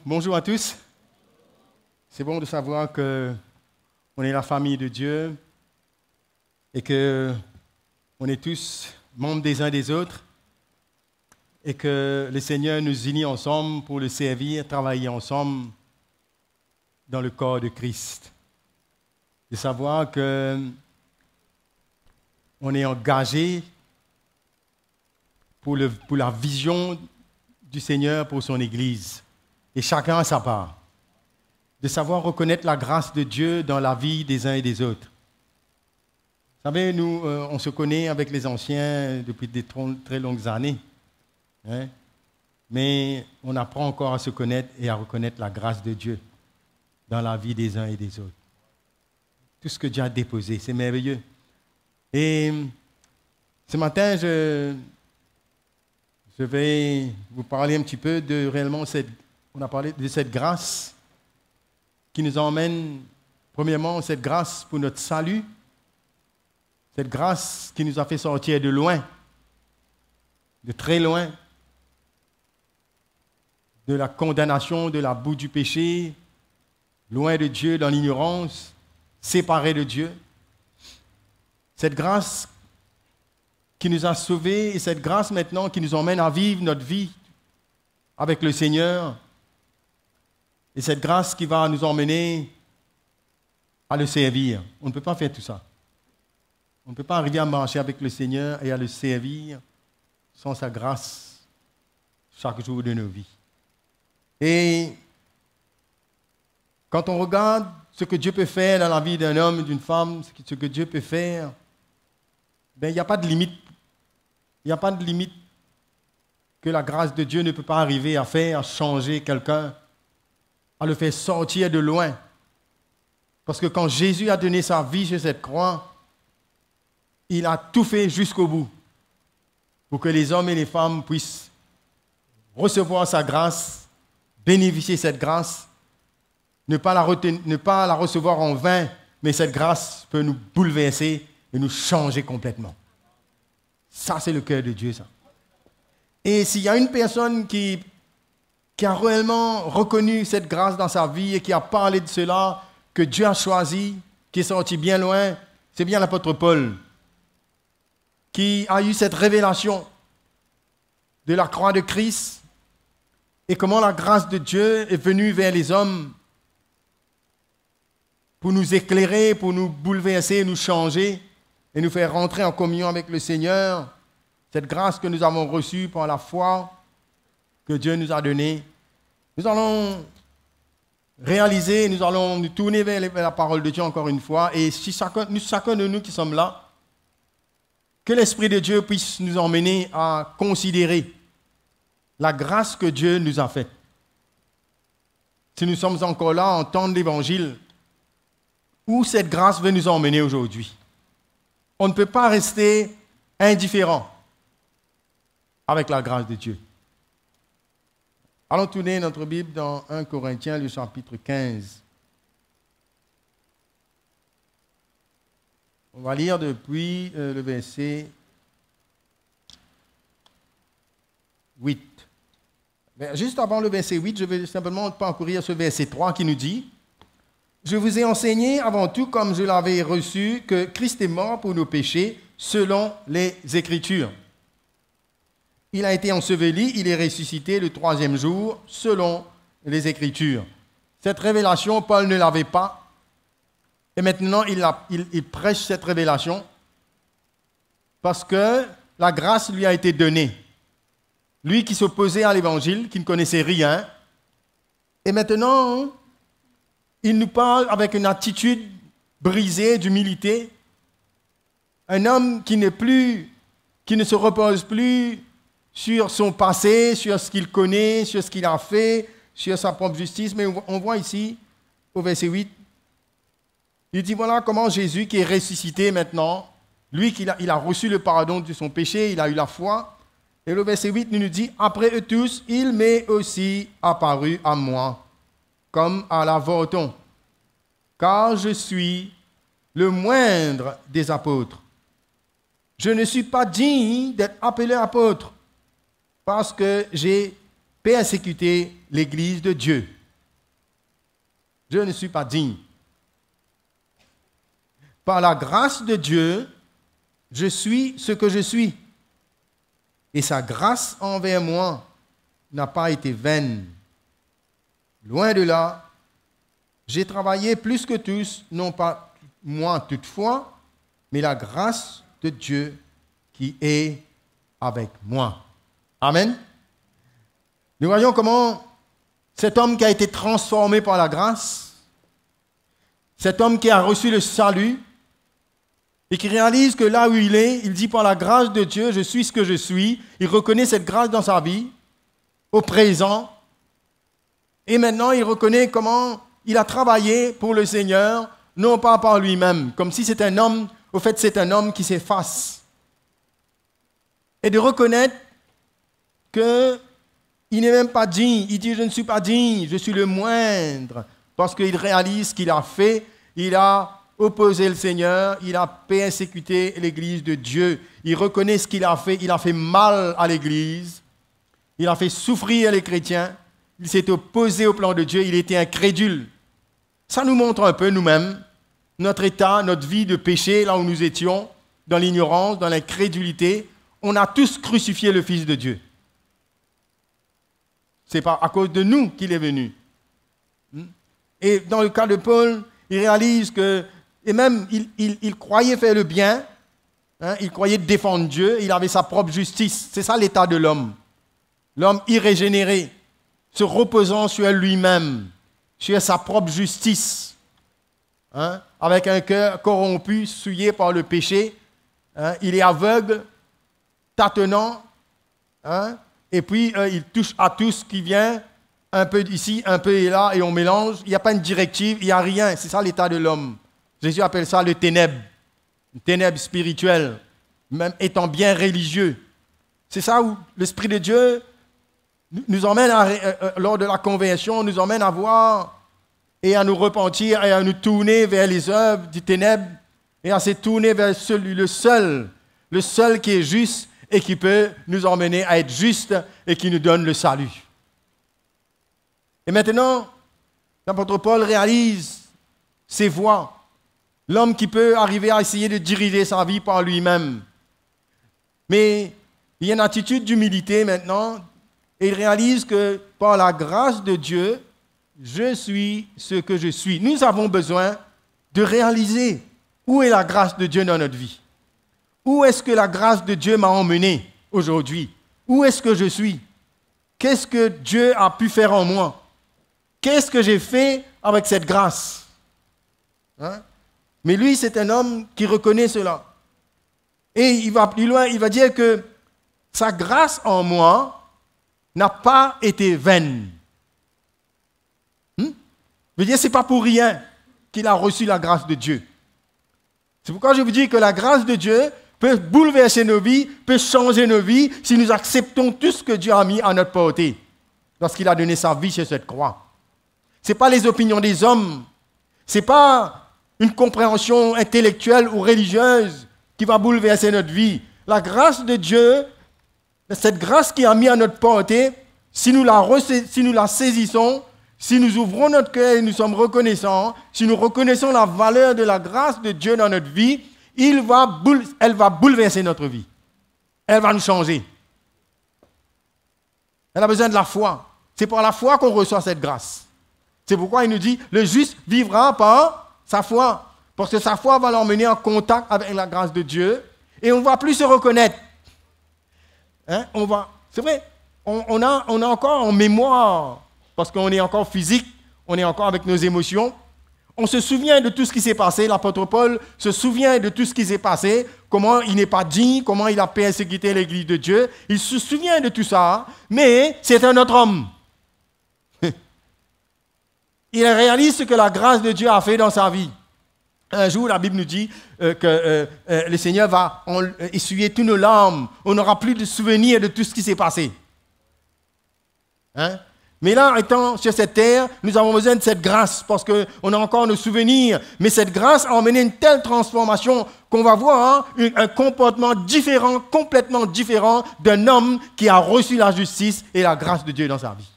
Bonjour à tous. C'est bon de savoir qu'on est la famille de Dieu et qu'on est tous membres des uns des autres et que le Seigneur nous unit ensemble pour le servir, travailler ensemble dans le corps de Christ. De savoir qu'on est engagé pour la vision du Seigneur pour son Église. Et chacun a sa part. De savoir reconnaître la grâce de Dieu dans la vie des uns et des autres. Vous savez, nous, on se connaît avec les anciens depuis de très longues années. Hein? Mais on apprend encore à se connaître et à reconnaître la grâce de Dieu dans la vie des uns et des autres. Tout ce que Dieu a déposé, c'est merveilleux. Et ce matin, je vais vous parler un petit peu de réellement on a parlé de cette grâce qui nous emmène, premièrement, cette grâce pour notre salut, cette grâce qui nous a fait sortir de loin, de très loin, de la condamnation, de la boue du péché, loin de Dieu, dans l'ignorance, séparés de Dieu. Cette grâce qui nous a sauvés et cette grâce maintenant qui nous emmène à vivre notre vie avec le Seigneur et cette grâce qui va nous emmener à le servir. On ne peut pas faire tout ça. On ne peut pas arriver à marcher avec le Seigneur et à le servir sans sa grâce chaque jour de nos vies. Et quand on regarde ce que Dieu peut faire dans la vie d'un homme, d'une femme, ce que Dieu peut faire, ben, il n'y a pas de limite. Il n'y a pas de limite que la grâce de Dieu ne peut pas arriver à faire, à changer quelqu'un, à le faire sortir de loin. Parce que quand Jésus a donné sa vie sur cette croix, il a tout fait jusqu'au bout pour que les hommes et les femmes puissent recevoir sa grâce, bénéficier de cette grâce, ne pas la recevoir en vain, mais cette grâce peut nous bouleverser et nous changer complètement. Ça, c'est le cœur de Dieu, ça. Et s'il y a une personne qui a réellement reconnu cette grâce dans sa vie et qui a parlé de cela, que Dieu a choisi, qui est sorti bien loin, c'est bien l'apôtre Paul, qui a eu cette révélation de la croix de Christ et comment la grâce de Dieu est venue vers les hommes pour nous éclairer, pour nous bouleverser, nous changer et nous faire rentrer en communion avec le Seigneur. Cette grâce que nous avons reçue par la foi que Dieu nous a donnée. Nous allons réaliser, nous allons nous tourner vers la parole de Dieu encore une fois. Et si chacun de nous qui sommes là, que l'Esprit de Dieu puisse nous emmener à considérer la grâce que Dieu nous a faite. Si nous sommes encore là à entendre l'Évangile, où cette grâce veut nous emmener aujourd'hui. On ne peut pas rester indifférent avec la grâce de Dieu. Allons tourner notre Bible dans 1 Corinthiens, le chapitre 15. On va lire depuis le verset 8. Mais juste avant le verset 8, je vais simplement parcourir ce verset 3 qui nous dit « Je vous ai enseigné avant tout, comme je l'avais reçu, que Christ est mort pour nos péchés, selon les Écritures. Il a été enseveli, il est ressuscité le troisième jour, selon les Écritures. » Cette révélation, Paul ne l'avait pas. Et maintenant, il prêche cette révélation parce que la grâce lui a été donnée. Lui qui s'opposait à l'Évangile, qui ne connaissait rien. Et maintenant, il nous parle avec une attitude brisée d'humilité. Un homme qui ne se repose plus sur son passé, sur ce qu'il connaît, sur ce qu'il a fait, sur sa propre justice. Mais on voit ici, au verset 8, il dit, voilà comment Jésus, qui est ressuscité maintenant, lui, il a reçu le pardon de son péché, il a eu la foi. Et le verset 8 nous dit, après eux tous, il m'est aussi apparu à moi, comme à l'avorton, car je suis le moindre des apôtres. Je ne suis pas digne d'être appelé apôtre, parce que j'ai persécuté l'Église de Dieu. Je ne suis pas digne. Par la grâce de Dieu, je suis ce que je suis. Et sa grâce envers moi n'a pas été vaine. Loin de là, j'ai travaillé plus que tous, non pas moi toutefois, mais la grâce de Dieu qui est avec moi. Amen. Nous voyons comment cet homme qui a été transformé par la grâce, cet homme qui a reçu le salut et qui réalise que là où il est, il dit par la grâce de Dieu, je suis ce que je suis. Il reconnaît cette grâce dans sa vie, au présent. Et maintenant, il reconnaît comment il a travaillé pour le Seigneur, non pas par lui-même, comme si c'est un homme, au fait c'est un homme qui s'efface. Et de reconnaître qu'il n'est même pas digne. Il dit, je ne suis pas digne, je suis le moindre. Parce qu'il réalise ce qu'il a fait. Il a opposé le Seigneur, il a persécuté l'Église de Dieu. Il reconnaît ce qu'il a fait. Il a fait mal à l'Église. Il a fait souffrir les chrétiens. Il s'est opposé au plan de Dieu. Il était incrédule. Ça nous montre un peu nous-mêmes, notre état, notre vie de péché, là où nous étions, dans l'ignorance, dans l'incrédulité. On a tous crucifié le Fils de Dieu. Ce n'est pas à cause de nous qu'il est venu. Et dans le cas de Paul, il réalise que, et même il croyait faire le bien, il croyait défendre Dieu, il avait sa propre justice. C'est ça l'état de l'homme. L'homme irrégénéré, se reposant sur lui-même, sur sa propre justice, avec un cœur corrompu, souillé par le péché. Il est aveugle, tâtonnant, et puis il touche à tout ce qui vient, un peu ici, un peu là, et on mélange. Il n'y a pas une directive, il n'y a rien. C'est ça l'état de l'homme. Jésus appelle ça le ténèbre, une ténèbre spirituelle, même étant bien religieux. C'est ça où l'Esprit de Dieu nous emmène, lors de la conversion, nous emmène à voir et à nous repentir et à nous tourner vers les œuvres du ténèbre et à se tourner vers le seul qui est juste et qui peut nous emmener à être juste et qui nous donne le salut. Et maintenant, l'apôtre Paul réalise ses voies. L'homme qui peut arriver à essayer de diriger sa vie par lui-même. Mais il y a une attitude d'humilité maintenant, et il réalise que par la grâce de Dieu, je suis ce que je suis. Nous avons besoin de réaliser où est la grâce de Dieu dans notre vie. Où est-ce que la grâce de Dieu m'a emmené aujourd'hui? Où est-ce que je suis? Qu'est-ce que Dieu a pu faire en moi? Qu'est-ce que j'ai fait avec cette grâce? Mais lui, c'est un homme qui reconnaît cela. Et il va plus loin, il va dire que sa grâce en moi n'a pas été vaine. Je veux dire, ce n'est pas pour rien qu'il a reçu la grâce de Dieu. C'est pourquoi je vous dis que la grâce de Dieu peut bouleverser nos vies, peut changer nos vies si nous acceptons tout ce que Dieu a mis à notre portée lorsqu'il a donné sa vie sur cette croix. Ce n'est pas les opinions des hommes, ce n'est pas une compréhension intellectuelle ou religieuse qui va bouleverser notre vie. La grâce de Dieu, cette grâce qui a mis à notre portée, si nous la saisissons, si nous ouvrons notre cœur et nous sommes reconnaissants, si nous reconnaissons la valeur de la grâce de Dieu dans notre vie, elle va bouleverser notre vie. Elle va nous changer. Elle a besoin de la foi. C'est par la foi qu'on reçoit cette grâce. C'est pourquoi il nous dit, le juste vivra par sa foi. Parce que sa foi va l'emmener en contact avec la grâce de Dieu. Et on ne va plus se reconnaître. C'est vrai, on a encore en mémoire, parce qu'on est encore physique, on est encore avec nos émotions. On se souvient de tout ce qui s'est passé. L'apôtre Paul se souvient de tout ce qui s'est passé, comment il n'est pas digne, comment il a persécuté l'Église de Dieu. Il se souvient de tout ça, mais c'est un autre homme. Il réalise ce que la grâce de Dieu a fait dans sa vie. Un jour, la Bible nous dit que le Seigneur va essuyer toutes nos larmes. On n'aura plus de souvenirs de tout ce qui s'est passé. Mais là, étant sur cette terre, nous avons besoin de cette grâce parce qu'on a encore nos souvenirs. Mais cette grâce a emmené une telle transformation qu'on va voir un comportement différent, complètement différent d'un homme qui a reçu la justice et la grâce de Dieu dans sa vie.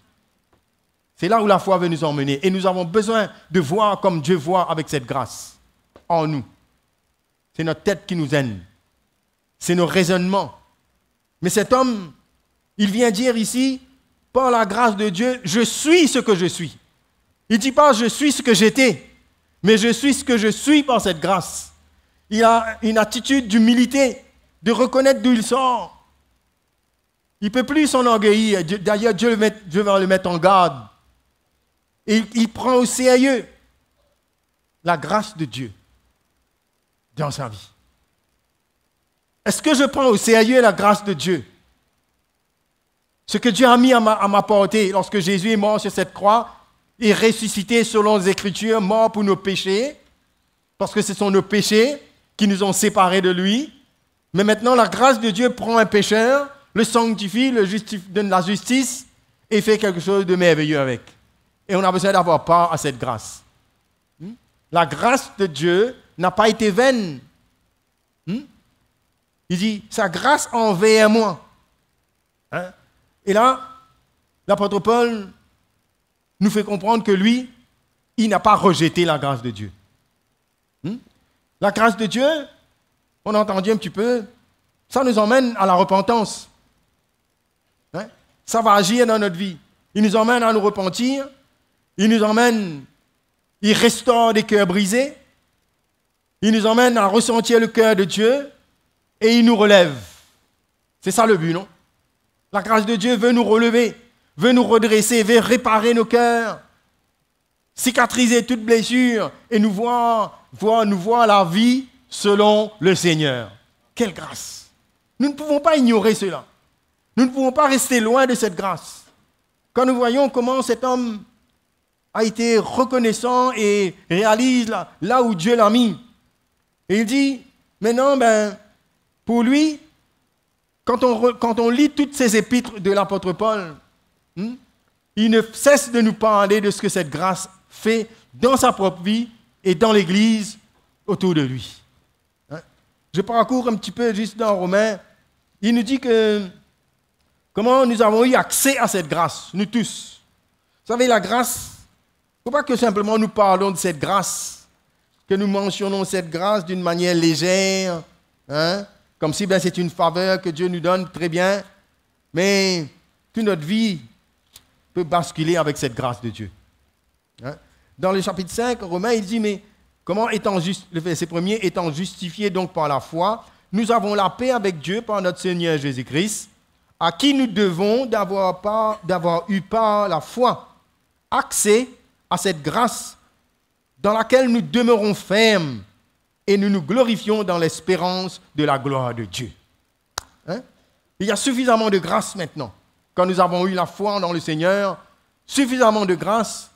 C'est là où la foi veut nous emmener. Et nous avons besoin de voir comme Dieu voit avec cette grâce en nous. C'est notre tête qui nous aide. C'est nos raisonnements. Mais cet homme, il vient dire ici, par la grâce de Dieu, je suis ce que je suis. Il ne dit pas je suis ce que j'étais, mais je suis ce que je suis par cette grâce. Il a une attitude d'humilité, de reconnaître d'où il sort. Il ne peut plus s'enorgueillir. D'ailleurs, Dieu va le mettre en garde. Et il prend au sérieux la grâce de Dieu dans sa vie. Est-ce que je prends au sérieux la grâce de Dieu? Ce que Dieu a mis à ma portée lorsque Jésus est mort sur cette croix et ressuscité selon les Écritures, mort pour nos péchés, parce que ce sont nos péchés qui nous ont séparés de lui. Mais maintenant, la grâce de Dieu prend un pécheur, le sanctifie, donne la justice et fait quelque chose de merveilleux avec. Et on a besoin d'avoir part à cette grâce. La grâce de Dieu n'a pas été vaine. Il dit, sa grâce envers moi. Et là, l'apôtre Paul nous fait comprendre que lui, il n'a pas rejeté la grâce de Dieu. La grâce de Dieu, on a entendu un petit peu, ça nous emmène à la repentance. Ça va agir dans notre vie. Il nous emmène à nous repentir. Il nous emmène, il restaure des cœurs brisés. Il nous emmène à ressentir le cœur de Dieu et il nous relève. C'est ça le but, non? La grâce de Dieu veut nous relever, veut nous redresser, veut réparer nos cœurs, cicatriser toute blessure et nous voir la vie selon le Seigneur. Quelle grâce! Nous ne pouvons pas ignorer cela. Nous ne pouvons pas rester loin de cette grâce. Quand nous voyons comment cet homme a été reconnaissant et réalise là où Dieu l'a mis. Et il dit, maintenant, pour lui, quand on lit toutes ces épîtres de l'apôtre Paul, il ne cesse de nous parler de ce que cette grâce fait dans sa propre vie et dans l'Église autour de lui. Je parcours un petit peu juste dans Romains. Il nous dit que comment nous avons eu accès à cette grâce, nous tous. Vous savez, la grâce, il ne faut pas que simplement nous parlons de cette grâce, que nous mentionnons cette grâce d'une manière légère, comme si c'est une faveur que Dieu nous donne, très bien, mais toute notre vie peut basculer avec cette grâce de Dieu. Dans le chapitre 5, Romains, il dit, mais comment le verset premier, étant justifiés donc par la foi, nous avons la paix avec Dieu par notre Seigneur Jésus-Christ, à qui nous devons d'avoir eu par la foi accès à cette grâce dans laquelle nous demeurons fermes et nous nous glorifions dans l'espérance de la gloire de Dieu. Il y a suffisamment de grâce maintenant, quand nous avons eu la foi dans le Seigneur, suffisamment de grâce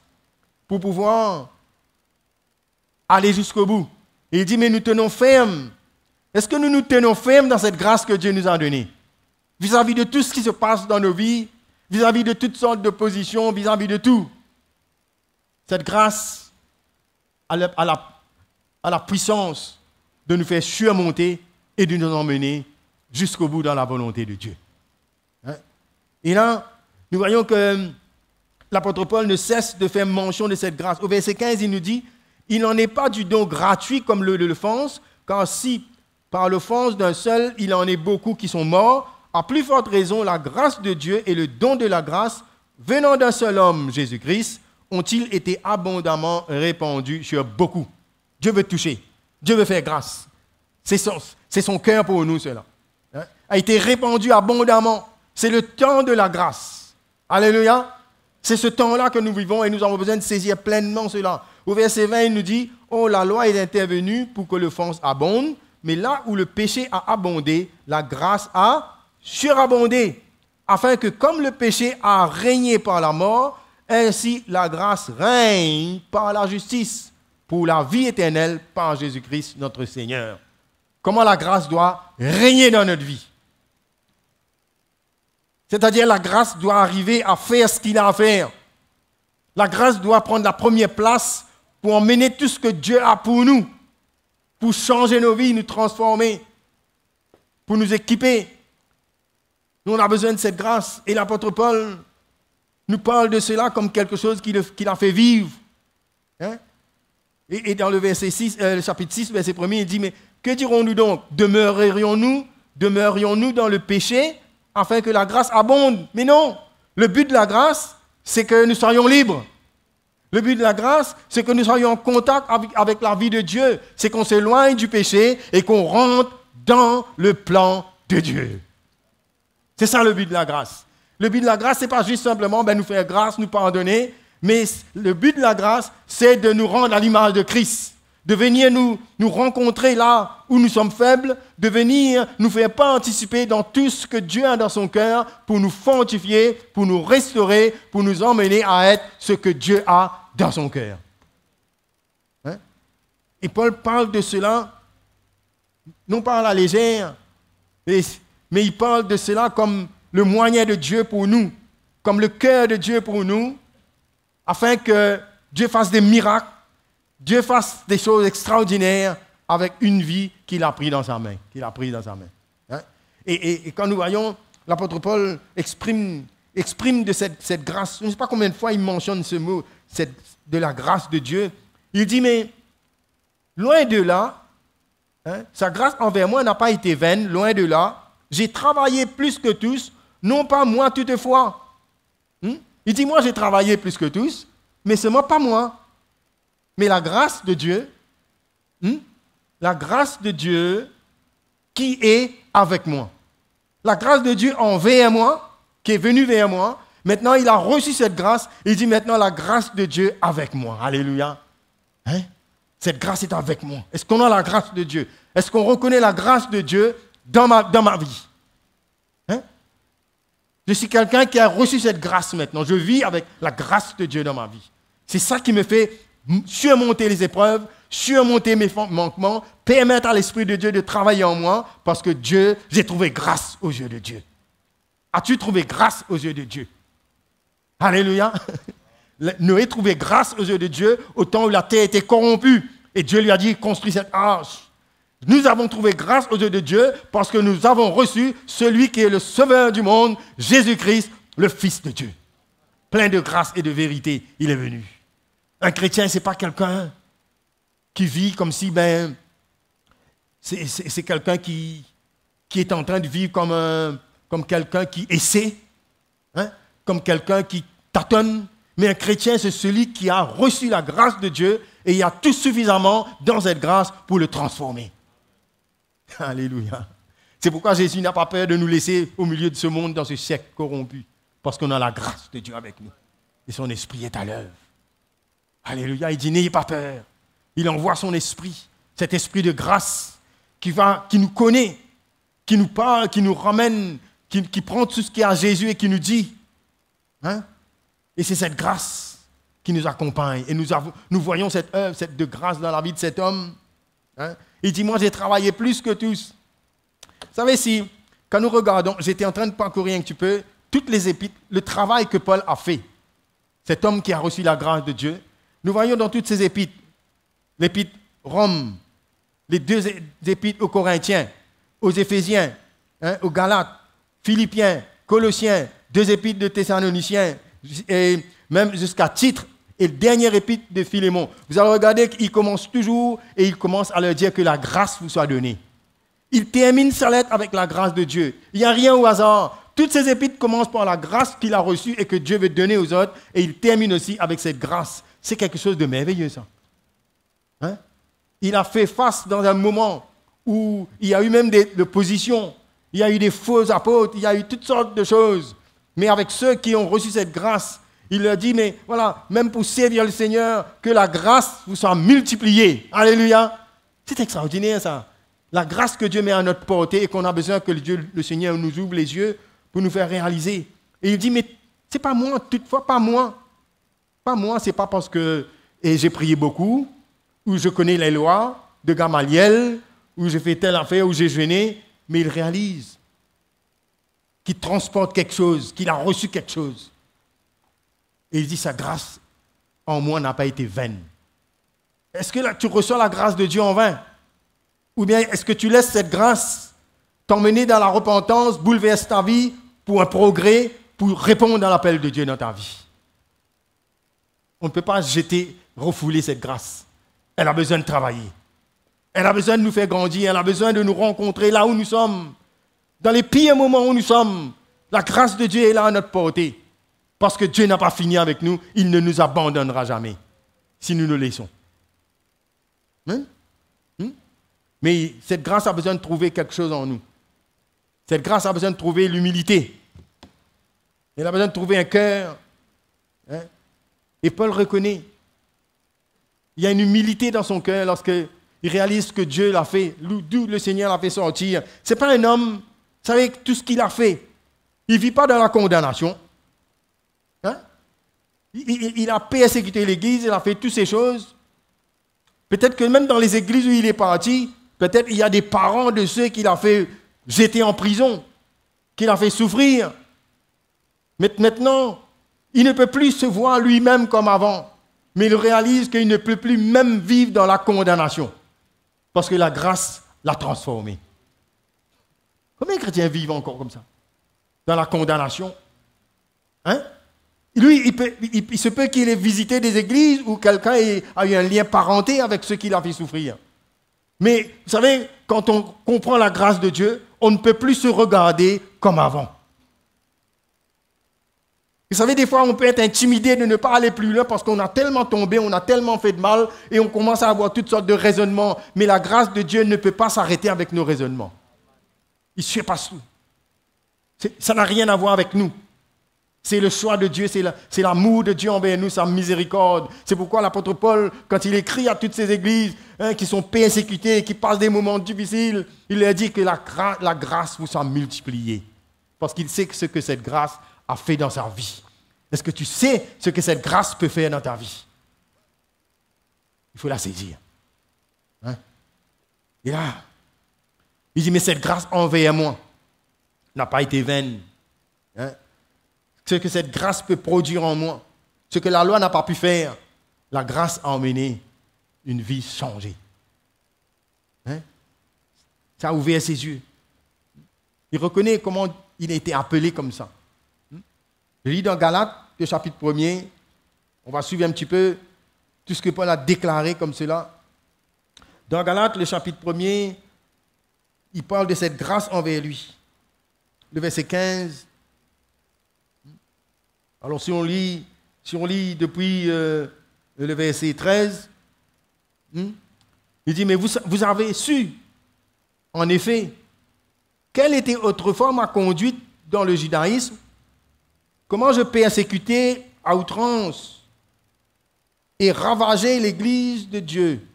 pour pouvoir aller jusqu'au bout. Et il dit, mais nous tenons fermes. Est-ce que nous nous tenons fermes dans cette grâce que Dieu nous a donnée? Vis-à-vis de tout ce qui se passe dans nos vies, vis-à-vis de toutes sortes de positions, vis-à-vis de tout. Cette grâce a la puissance de nous faire surmonter et de nous emmener jusqu'au bout dans la volonté de Dieu. Et là, nous voyons que l'apôtre Paul ne cesse de faire mention de cette grâce. Au verset 15, il nous dit, « Il n'en est pas du don gratuit comme l'offense, car si par l'offense d'un seul, il en est beaucoup qui sont morts, à plus forte raison, la grâce de Dieu et le don de la grâce venant d'un seul homme, Jésus-Christ, ont-ils été abondamment répandus sur beaucoup. » Dieu veut toucher. Dieu veut faire grâce. C'est son cœur pour nous, cela. A été répandu abondamment. C'est le temps de la grâce. Alléluia. C'est ce temps-là que nous vivons et nous avons besoin de saisir pleinement cela. Au verset 20, il nous dit, « Oh, la loi est intervenue pour que l'offense abonde, mais là où le péché a abondé, la grâce a surabondé, afin que comme le péché a régné par la mort, ainsi la grâce règne par la justice, pour la vie éternelle par Jésus-Christ notre Seigneur. » Comment la grâce doit régner dans notre vie. C'est-à-dire la grâce doit arriver à faire ce qu'il a à faire. La grâce doit prendre la première place pour emmener tout ce que Dieu a pour nous, pour changer nos vies, nous transformer, pour nous équiper. Nous, on a besoin de cette grâce. Et l'apôtre Paul nous parle de cela comme quelque chose qui l'a fait vivre. Hein? Et dans le verset 6, le chapitre 6, verset 1er, il dit, mais que dirons-nous donc? Demeurerions-nous dans le péché afin que la grâce abonde? Mais non, le but de la grâce, c'est que nous soyons libres. Le but de la grâce, c'est que nous soyons en contact avec la vie de Dieu. C'est qu'on s'éloigne du péché et qu'on rentre dans le plan de Dieu. C'est ça le but de la grâce. Le but de la grâce, ce n'est pas juste simplement nous faire grâce, nous pardonner, mais le but de la grâce, c'est de nous rendre à l'image de Christ, de venir nous rencontrer là où nous sommes faibles, de venir nous faire participer dans tout ce que Dieu a dans son cœur pour nous fortifier, pour nous restaurer, pour nous emmener à être ce que Dieu a dans son cœur. Hein? Et Paul parle de cela, non pas à la légère, mais il parle de cela comme le moyen de Dieu pour nous, comme le cœur de Dieu pour nous, afin que Dieu fasse des miracles, Dieu fasse des choses extraordinaires avec une vie qu'il a prise dans sa main. Hein? Et quand nous voyons, l'apôtre Paul exprime de cette grâce, je ne sais pas combien de fois il mentionne ce mot, de la grâce de Dieu. Il dit, mais loin de là, hein, sa grâce envers moi n'a pas été vaine, loin de là. J'ai travaillé plus que tous, non pas moi toutefois. Il dit, moi j'ai travaillé plus que tous, mais seulement pas moi. Mais la grâce de Dieu, la grâce de Dieu qui est avec moi. La grâce de Dieu envers moi, qui est venue vers moi. Maintenant, il a reçu cette grâce. Il dit maintenant la grâce de Dieu avec moi. Alléluia. Hein? Cette grâce est avec moi. Est-ce qu'on a la grâce de Dieu? Est-ce qu'on reconnaît la grâce de Dieu dans ma vie? Hein? Je suis quelqu'un qui a reçu cette grâce maintenant. Je vis avec la grâce de Dieu dans ma vie. C'est ça qui me fait surmonter les épreuves, surmonter mes manquements, permettre à l'Esprit de Dieu de travailler en moi, parce que Dieu, j'ai trouvé grâce aux yeux de Dieu. As-tu trouvé grâce aux yeux de Dieu? Alléluia. Noé trouvait grâce aux yeux de Dieu au temps où la terre était corrompue. Et Dieu lui a dit, construis cette arche. Nous avons trouvé grâce aux yeux de Dieu parce que nous avons reçu celui qui est le sauveur du monde, Jésus-Christ, le Fils de Dieu. Plein de grâce et de vérité, il est venu. Un chrétien, ce n'est pas quelqu'un qui vit comme si, c'est quelqu'un qui est en train de vivre comme quelqu'un qui essaie, hein, comme quelqu'un qui tâtonne. Mais un chrétien, c'est celui qui a reçu la grâce de Dieu et il y a tout suffisamment dans cette grâce pour le transformer. Alléluia. C'est pourquoi Jésus n'a pas peur de nous laisser au milieu de ce monde, dans ce siècle corrompu, parce qu'on a la grâce de Dieu avec nous. Et son esprit est à l'œuvre. Alléluia. Il dit, n'ayez pas peur. Il envoie son esprit, cet esprit de grâce qui nous connaît, qui nous parle, qui nous ramène, qui prend tout ce qui est à Jésus et qui nous dit. Hein? Et c'est cette grâce qui nous accompagne. Et nous voyons cette œuvre, cette de grâce dans la vie de cet homme. Hein? Il dit, moi j'ai travaillé plus que tous. Vous savez, quand nous regardons, j'étais en train de parcourir un petit peu toutes les épîtres, le travail que Paul a fait. Cet homme qui a reçu la grâce de Dieu. Nous voyons dans toutes ces épîtres, l'épître Rome, les deux épîtres aux Corinthiens, aux Éphésiens, hein, aux Galates, Philippiens, Colossiens, 2 épîtres de Thessaloniciens, et même jusqu'à Titre, et le dernier épître de Philémon. Vous allez regarder qu'il commence toujours et il commence à leur dire que la grâce vous soit donnée. Il termine sa lettre avec la grâce de Dieu. Il n'y a rien au hasard. Toutes ces épîtres commencent par la grâce qu'il a reçue et que Dieu veut donner aux autres, et il termine aussi avec cette grâce. C'est quelque chose de merveilleux, ça. Hein? Il a fait face dans un moment où il y a eu même des oppositions, il y a eu des faux apôtres, il y a eu toutes sortes de choses. Mais avec ceux qui ont reçu cette grâce, il leur dit, mais voilà, même pour servir le Seigneur, que la grâce vous soit multipliée. Alléluia. C'est extraordinaire, ça. La grâce que Dieu met à notre portée et qu'on a besoin que le Seigneur nous ouvre les yeux pour nous faire réaliser. Et il dit, mais c'est pas moi, toutefois, pas moi. Pas moi, c'est pas parce que j'ai prié beaucoup, ou je connais les lois de Gamaliel, ou j'ai fait telle affaire, ou j'ai jeûné, mais il réalise qu'il transporte quelque chose, qu'il a reçu quelque chose. Et il dit, sa grâce en moi n'a pas été vaine. Est-ce que là, tu reçois la grâce de Dieu en vain? Ou bien est-ce que tu laisses cette grâce t'emmener dans la repentance, bouleverser ta vie pour un progrès, pour répondre à l'appel de Dieu dans ta vie. On ne peut pas refouler cette grâce. Elle a besoin de travailler. Elle a besoin de nous faire grandir. Elle a besoin de nous rencontrer là où nous sommes. Dans les pires moments où nous sommes, la grâce de Dieu est là à notre portée. Parce que Dieu n'a pas fini avec nous. Il ne nous abandonnera jamais si nous le laissons. Mais cette grâce a besoin de trouver quelque chose en nous. Cette grâce a besoin de trouver l'humilité. Elle a besoin de trouver un cœur. Et Paul reconnaît. Il y a une humilité dans son cœur lorsqu'il réalise que Dieu l'a fait, d'où le Seigneur l'a fait sortir. Ce n'est pas un homme, vous savez, tout ce qu'il a fait. Il ne vit pas dans la condamnation. Il a persécuté l'Église, il a fait toutes ces choses. Peut-être que même dans les églises où il est parti, peut-être il y a des parents de ceux qu'il a fait jeter en prison, qu'il a fait souffrir. Mais maintenant, il ne peut plus se voir lui-même comme avant. Mais il réalise qu'il ne peut plus même vivre dans la condamnation. Parce que la grâce l'a transformé. Combien de chrétiens vivent encore comme ça? Dans la condamnation? Lui, il se peut qu'il ait visité des églises où quelqu'un a eu un lien parenté avec ceux qui l'ont fait souffrir. Mais, vous savez, quand on comprend la grâce de Dieu, on ne peut plus se regarder comme avant. Vous savez, des fois, on peut être intimidé de ne pas aller plus loin parce qu'on a tellement tombé, on a tellement fait de mal et on commence à avoir toutes sortes de raisonnements. Mais la grâce de Dieu ne peut pas s'arrêter avec nos raisonnements. Il surpasse tout. Ça n'a rien à voir avec nous. C'est le choix de Dieu, c'est l'amour de Dieu envers nous, sa miséricorde. C'est pourquoi l'apôtre Paul, quand il écrit à toutes ces églises qui sont persécutées, qui passent des moments difficiles, il leur dit que la grâce vous soit multipliée. Parce qu'il sait ce que cette grâce a fait dans sa vie. Est-ce que tu sais ce que cette grâce peut faire dans ta vie? Il faut la saisir. Et là, il dit, mais cette grâce envers moi n'a pas été vaine. Ce que cette grâce peut produire en moi, ce que la loi n'a pas pu faire, la grâce a emmené une vie changée. Ça a ouvert ses yeux. Il reconnaît comment il a été appelé comme ça. Je lis dans Galates, le chapitre 1er, on va suivre un petit peu tout ce que Paul a déclaré comme cela. Dans Galates, le chapitre 1er, il parle de cette grâce envers lui. Le verset 15. Alors si on lit depuis le verset 13, il dit, mais vous avez su, en effet, quelle était autrefois ma conduite dans le judaïsme, comment je persécutais à outrance et ravageais l'Église de Dieu.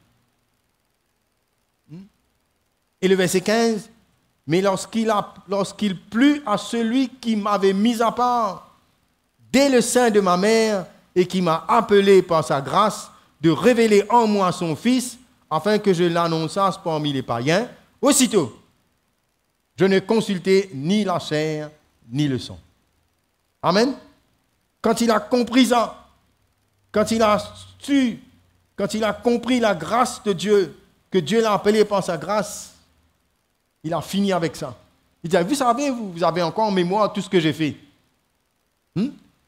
Et le verset 15, mais lorsqu'il plut à celui qui m'avait mis à part dès le sein de ma mère et qui m'a appelé par sa grâce de révéler en moi son Fils afin que je l'annonçasse parmi les païens, aussitôt, je ne consultai ni la chair ni le sang. Amen. Quand il a compris ça, quand il a su, quand il a compris la grâce de Dieu, que Dieu l'a appelé par sa grâce, il a fini avec ça. Il dit, vous savez, vous avez encore en mémoire tout ce que j'ai fait.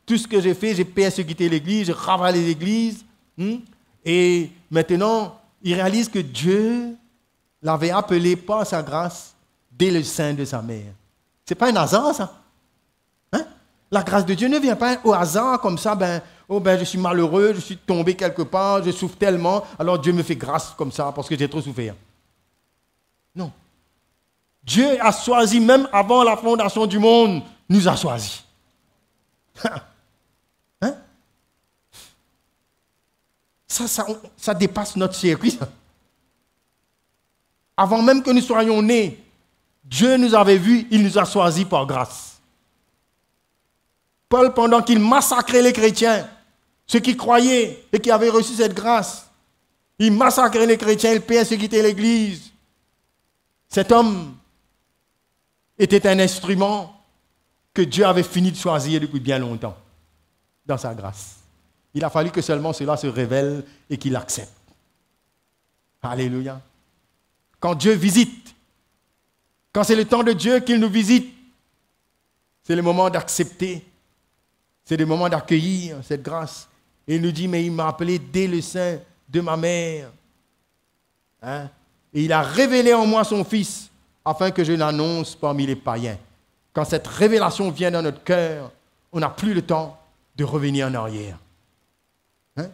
Tout ce que j'ai fait, j'ai persécuté l'Église, j'ai ravalé l'Église. Et maintenant, il réalise que Dieu l'avait appelé par sa grâce dès le sein de sa mère. Ce n'est pas un hasard, ça. La grâce de Dieu ne vient pas au hasard comme ça, je suis malheureux, je suis tombé quelque part, je souffre tellement, alors Dieu me fait grâce comme ça parce que j'ai trop souffert. Non. Dieu a choisi même avant la fondation du monde, nous a choisis. Ça dépasse notre circuit. Avant même que nous soyons nés, Dieu nous avait vus, il nous a choisis par grâce. Paul, pendant qu'il massacrait les chrétiens, ceux qui croyaient et qui avaient reçu cette grâce, il massacrait les chrétiens, il persécutait l'Église. Cet homme était un instrument que Dieu avait fini de choisir depuis bien longtemps, dans sa grâce. Il a fallu que seulement cela se révèle et qu'il accepte. Alléluia. Quand Dieu visite, quand c'est le temps de Dieu qu'il nous visite, c'est le moment d'accepter c'est le moment d'accueillir cette grâce. Et il nous dit, mais il m'a appelé dès le sein de ma mère. Hein? Et il a révélé en moi son Fils, afin que je l'annonce parmi les païens. Quand cette révélation vient dans notre cœur, on n'a plus le temps de revenir en arrière. Hein?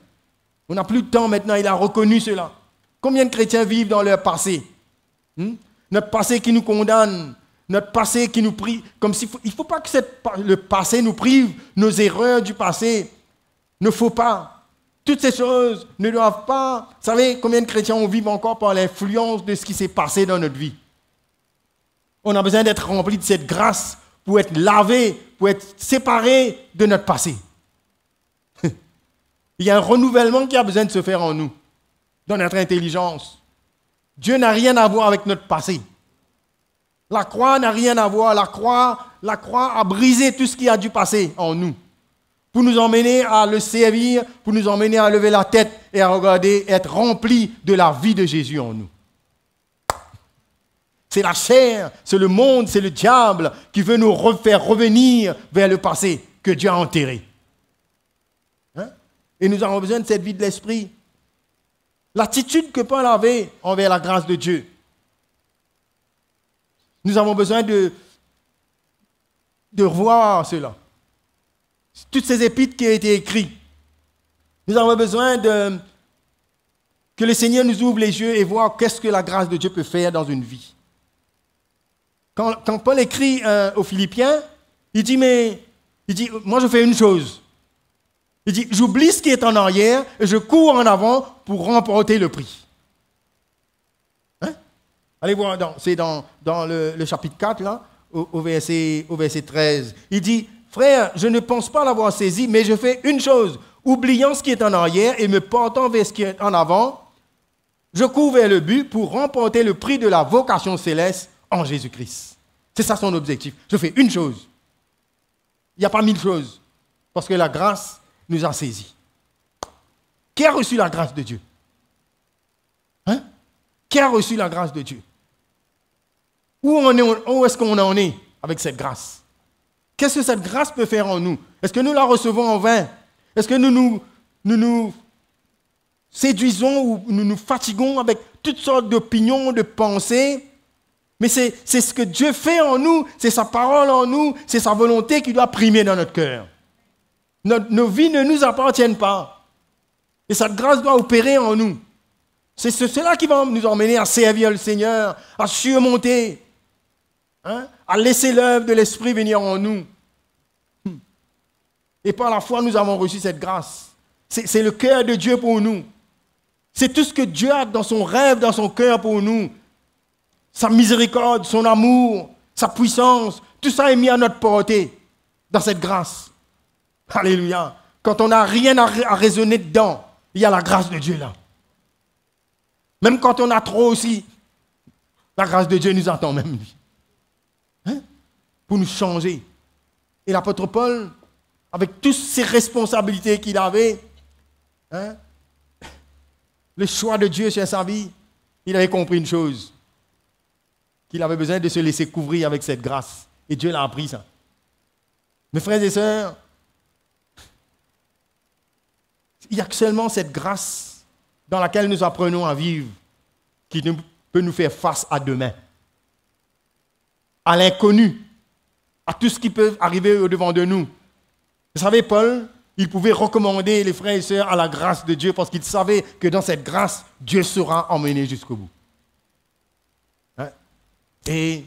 On n'a plus de temps maintenant, il a reconnu cela. Combien de chrétiens vivent dans leur passé? Notre passé qui nous condamne, notre passé qui nous prive. Il ne faut pas que le passé nous prive, nos erreurs du passé ne faut pas. Toutes ces choses ne doivent pas. Vous savez combien de chrétiens on vit encore par l'influence de ce qui s'est passé dans notre vie? On a besoin d'être remplis de cette grâce pour être lavé, pour être séparé de notre passé. Il y a un renouvellement qui a besoin de se faire en nous, dans notre intelligence. Dieu n'a rien à voir avec notre passé. La croix n'a rien à voir. La croix a brisé tout ce qui a du passé en nous, pour nous emmener à le servir, pour nous emmener à lever la tête et à regarder, être remplis de la vie de Jésus en nous. C'est la chair, c'est le monde, c'est le diable qui veut nous faire revenir vers le passé que Dieu a enterré. Hein? Et nous avons besoin de cette vie de l'esprit. L'attitude que Paul avait envers la grâce de Dieu. Nous avons besoin de revoir cela. Toutes ces épîtres qui ont été écrites. Nous avons besoin que le Seigneur nous ouvre les yeux et voir qu'est-ce que la grâce de Dieu peut faire dans une vie. Quand Paul écrit aux Philippiens, il dit, moi je fais une chose. Il dit, j'oublie ce qui est en arrière et je cours en avant pour remporter le prix. Hein? Allez voir, c'est dans le chapitre 4, là, au verset 13. Il dit, frère, je ne pense pas l'avoir saisi, mais je fais une chose. Oubliant ce qui est en arrière et me portant vers ce qui est en avant, je cours vers le but pour remporter le prix de la vocation céleste en Jésus-Christ. C'est ça son objectif. Je fais une chose. Il n'y a pas 1000 choses. Parce que la grâce nous a saisis. Qui a reçu la grâce de Dieu? Hein? Qui a reçu la grâce de Dieu? Où est-ce qu'on en est avec cette grâce? Qu'est-ce que cette grâce peut faire en nous? Est-ce que nous la recevons en vain? Est-ce que nous séduisons ou nous nous fatiguons avec toutes sortes d'opinions, de pensées? Mais c'est ce que Dieu fait en nous, c'est sa parole en nous, c'est sa volonté qui doit primer dans notre cœur. Nos vies ne nous appartiennent pas. Et cette grâce doit opérer en nous. C'est cela qui va nous emmener à servir le Seigneur, à surmonter, hein, à laisser l'œuvre de l'Esprit venir en nous. Et par la foi, nous avons reçu cette grâce. C'est le cœur de Dieu pour nous. C'est tout ce que Dieu a dans son rêve, dans son cœur pour nous. Sa miséricorde, son amour, sa puissance, tout ça est mis à notre portée dans cette grâce. Alléluia. Quand on n'a rien à raisonner dedans, il y a la grâce de Dieu là. Même quand on a trop aussi, la grâce de Dieu nous attend même, lui. Hein? Pour nous changer. Et l'apôtre Paul, avec toutes ses responsabilités qu'il avait, hein, le choix de Dieu sur sa vie, il avait compris une chose, qu'il avait besoin de se laisser couvrir avec cette grâce. Et Dieu l'a appris ça. Mes frères et sœurs, il n'y a que seulement cette grâce dans laquelle nous apprenons à vivre qui peut nous faire face à demain, à l'inconnu, à tout ce qui peut arriver au-devant de nous. Vous savez, Paul, il pouvait recommander les frères et sœurs à la grâce de Dieu parce qu'il savait que dans cette grâce, Dieu sera emmené jusqu'au bout. Hein? Et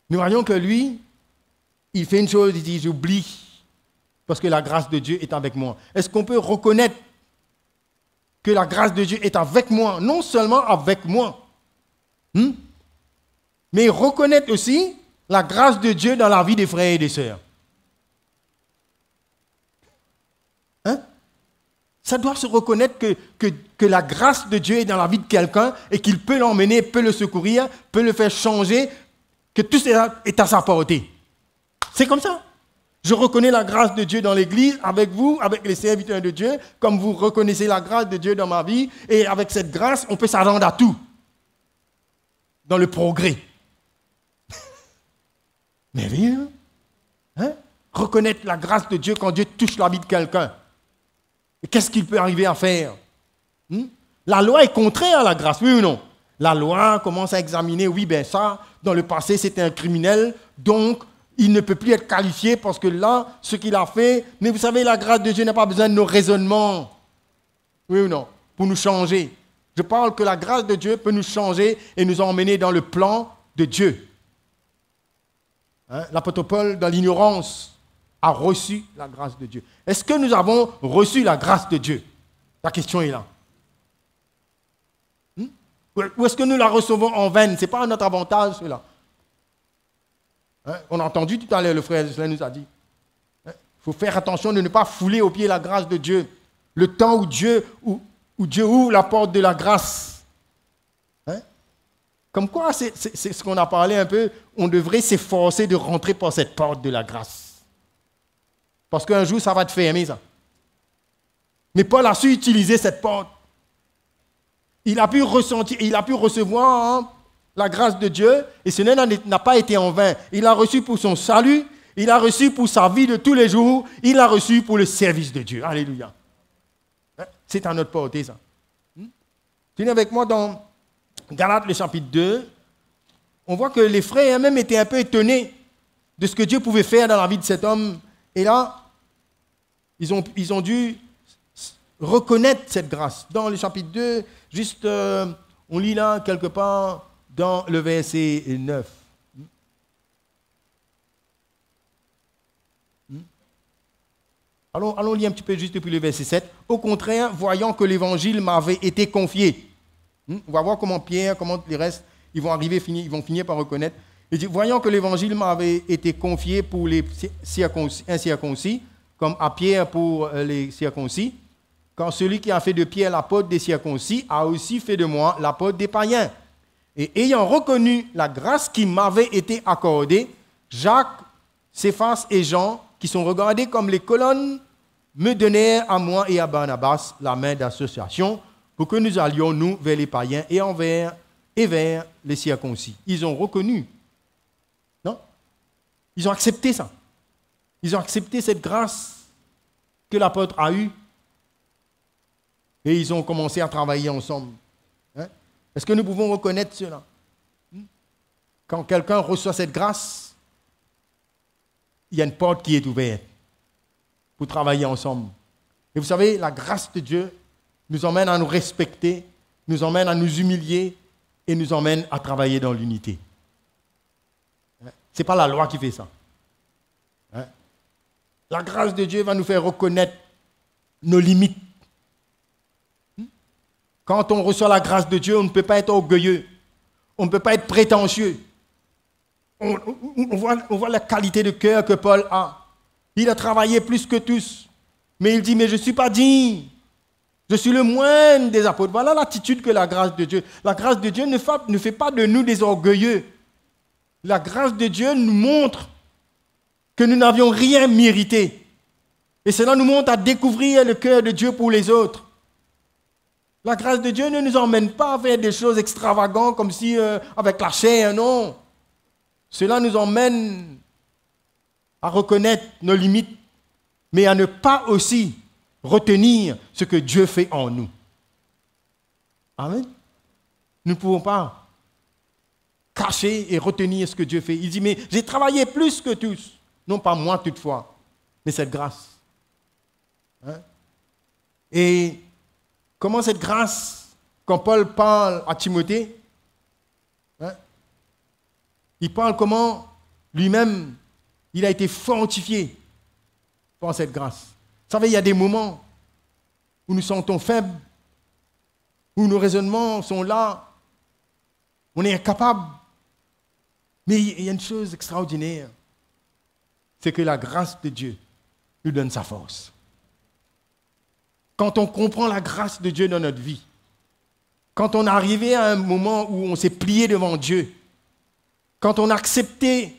nous voyons que lui, il fait une chose, il dit, j'oublie parce que la grâce de Dieu est avec moi. Est-ce qu'on peut reconnaître que la grâce de Dieu est avec moi? Non seulement avec moi, mais reconnaître aussi la grâce de Dieu dans la vie des frères et des sœurs. Hein? Ça doit se reconnaître que la grâce de Dieu est dans la vie de quelqu'un et qu'il peut l'emmener, peut le secourir, peut le faire changer, que tout cela est à sa portée. C'est comme ça. Je reconnais la grâce de Dieu dans l'Église, avec vous, avec les serviteurs de Dieu, comme vous reconnaissez la grâce de Dieu dans ma vie. Et avec cette grâce, on peut s'attendre à tout. Dans le progrès. Merveilleux. Hein? reconnaître la grâce de Dieu quand Dieu touche la vie de quelqu'un. Et qu'est-ce qu'il peut arriver à faire? La loi est contraire à la grâce, oui ou non? La loi commence à examiner, oui, ben ça, dans le passé, c'était un criminel, donc il ne peut plus être qualifié parce que là, ce qu'il a fait, mais vous savez, la grâce de Dieu n'a pas besoin de nos raisonnements, oui ou non, pour nous changer. Je parle que la grâce de Dieu peut nous changer et nous emmener dans le plan de Dieu. L'apôtre Paul, dans l'ignorance, a reçu la grâce de Dieu. Est-ce que nous avons reçu la grâce de Dieu? La question est là. Ou est-ce que nous la recevons en vain? Ce n'est pas à notre avantage, cela. On a entendu tout à l'heure, le frère Zeslin nous a dit. Il faut faire attention de ne pas fouler aux pieds la grâce de Dieu. Le temps où Dieu ouvre la porte de la grâce. Comme quoi, c'est ce qu'on a parlé un peu, on devrait s'efforcer de rentrer par cette porte de la grâce. Parce qu'un jour, ça va te fermer, ça. Mais Paul a su utiliser cette porte. Il a pu ressentir, il a pu recevoir la grâce de Dieu, et ce n'a pas été en vain. Il a reçu pour son salut, il a reçu pour sa vie de tous les jours, il a reçu pour le service de Dieu. Alléluia. C'est à notre portée, ça. Tenez avec moi dans Galates, le chapitre 2. On voit que les frères eux-mêmes étaient un peu étonnés de ce que Dieu pouvait faire dans la vie de cet homme. Et là, ils ont dû reconnaître cette grâce. Dans le chapitre 2, juste, on lit là quelque part dans le verset 9. Allons lire un petit peu juste depuis le verset 7. Au contraire, voyant que l'évangile m'avait été confié. On va voir comment Pierre, comment les restes, ils vont finir par reconnaître. Il dit, voyant que l'évangile m'avait été confié pour les incirconcis, comme à Pierre pour les circoncis, quand celui qui a fait de Pierre l'apôtre des circoncis a aussi fait de moi l'apôtre des païens. Et ayant reconnu la grâce qui m'avait été accordée, Jacques, Céphas et Jean, qui sont regardés comme les colonnes, me donnèrent à moi et à Barnabas la main d'association pour que nous allions, nous, vers les païens et vers les circoncis. Ils ont reconnu. Non? Ils ont accepté ça. Ils ont accepté cette grâce que l'apôtre a eue. Et ils ont commencé à travailler ensemble. Est-ce que nous pouvons reconnaître cela? Quand quelqu'un reçoit cette grâce, il y a une porte qui est ouverte pour travailler ensemble. Et vous savez, la grâce de Dieu nous emmène à nous respecter, nous emmène à nous humilier et nous emmène à travailler dans l'unité. Ce n'est pas la loi qui fait ça. La grâce de Dieu va nous faire reconnaître nos limites. Quand on reçoit la grâce de Dieu, on ne peut pas être orgueilleux, on ne peut pas être prétentieux. On voit la qualité de cœur que Paul a. Il a travaillé plus que tous, mais il dit, mais je ne suis pas digne. Je suis le moindre des apôtres. Voilà l'attitude que la grâce de Dieu. La grâce de Dieu ne fait pas de nous des orgueilleux. La grâce de Dieu nous montre que nous n'avions rien mérité. Et cela nous montre à découvrir le cœur de Dieu pour les autres. La grâce de Dieu ne nous emmène pas à faire des choses extravagantes comme si avec la chair, non. Cela nous emmène à reconnaître nos limites, mais à ne pas aussi retenir ce que Dieu fait en nous. Amen. Nous ne pouvons pas cacher et retenir ce que Dieu fait. Il dit, mais j'ai travaillé plus que tous. Non pas moi toutefois, mais cette grâce. Et comment cette grâce, quand Paul parle à Timothée, il parle comment lui-même, il a été fortifié par cette grâce. Vous savez, il y a des moments où nous sentons faibles, où nos raisonnements sont là, on est incapable. Mais il y a une chose extraordinaire, c'est que la grâce de Dieu nous donne sa force. Quand on comprend la grâce de Dieu dans notre vie, quand on est arrivé à un moment où on s'est plié devant Dieu, quand on a accepté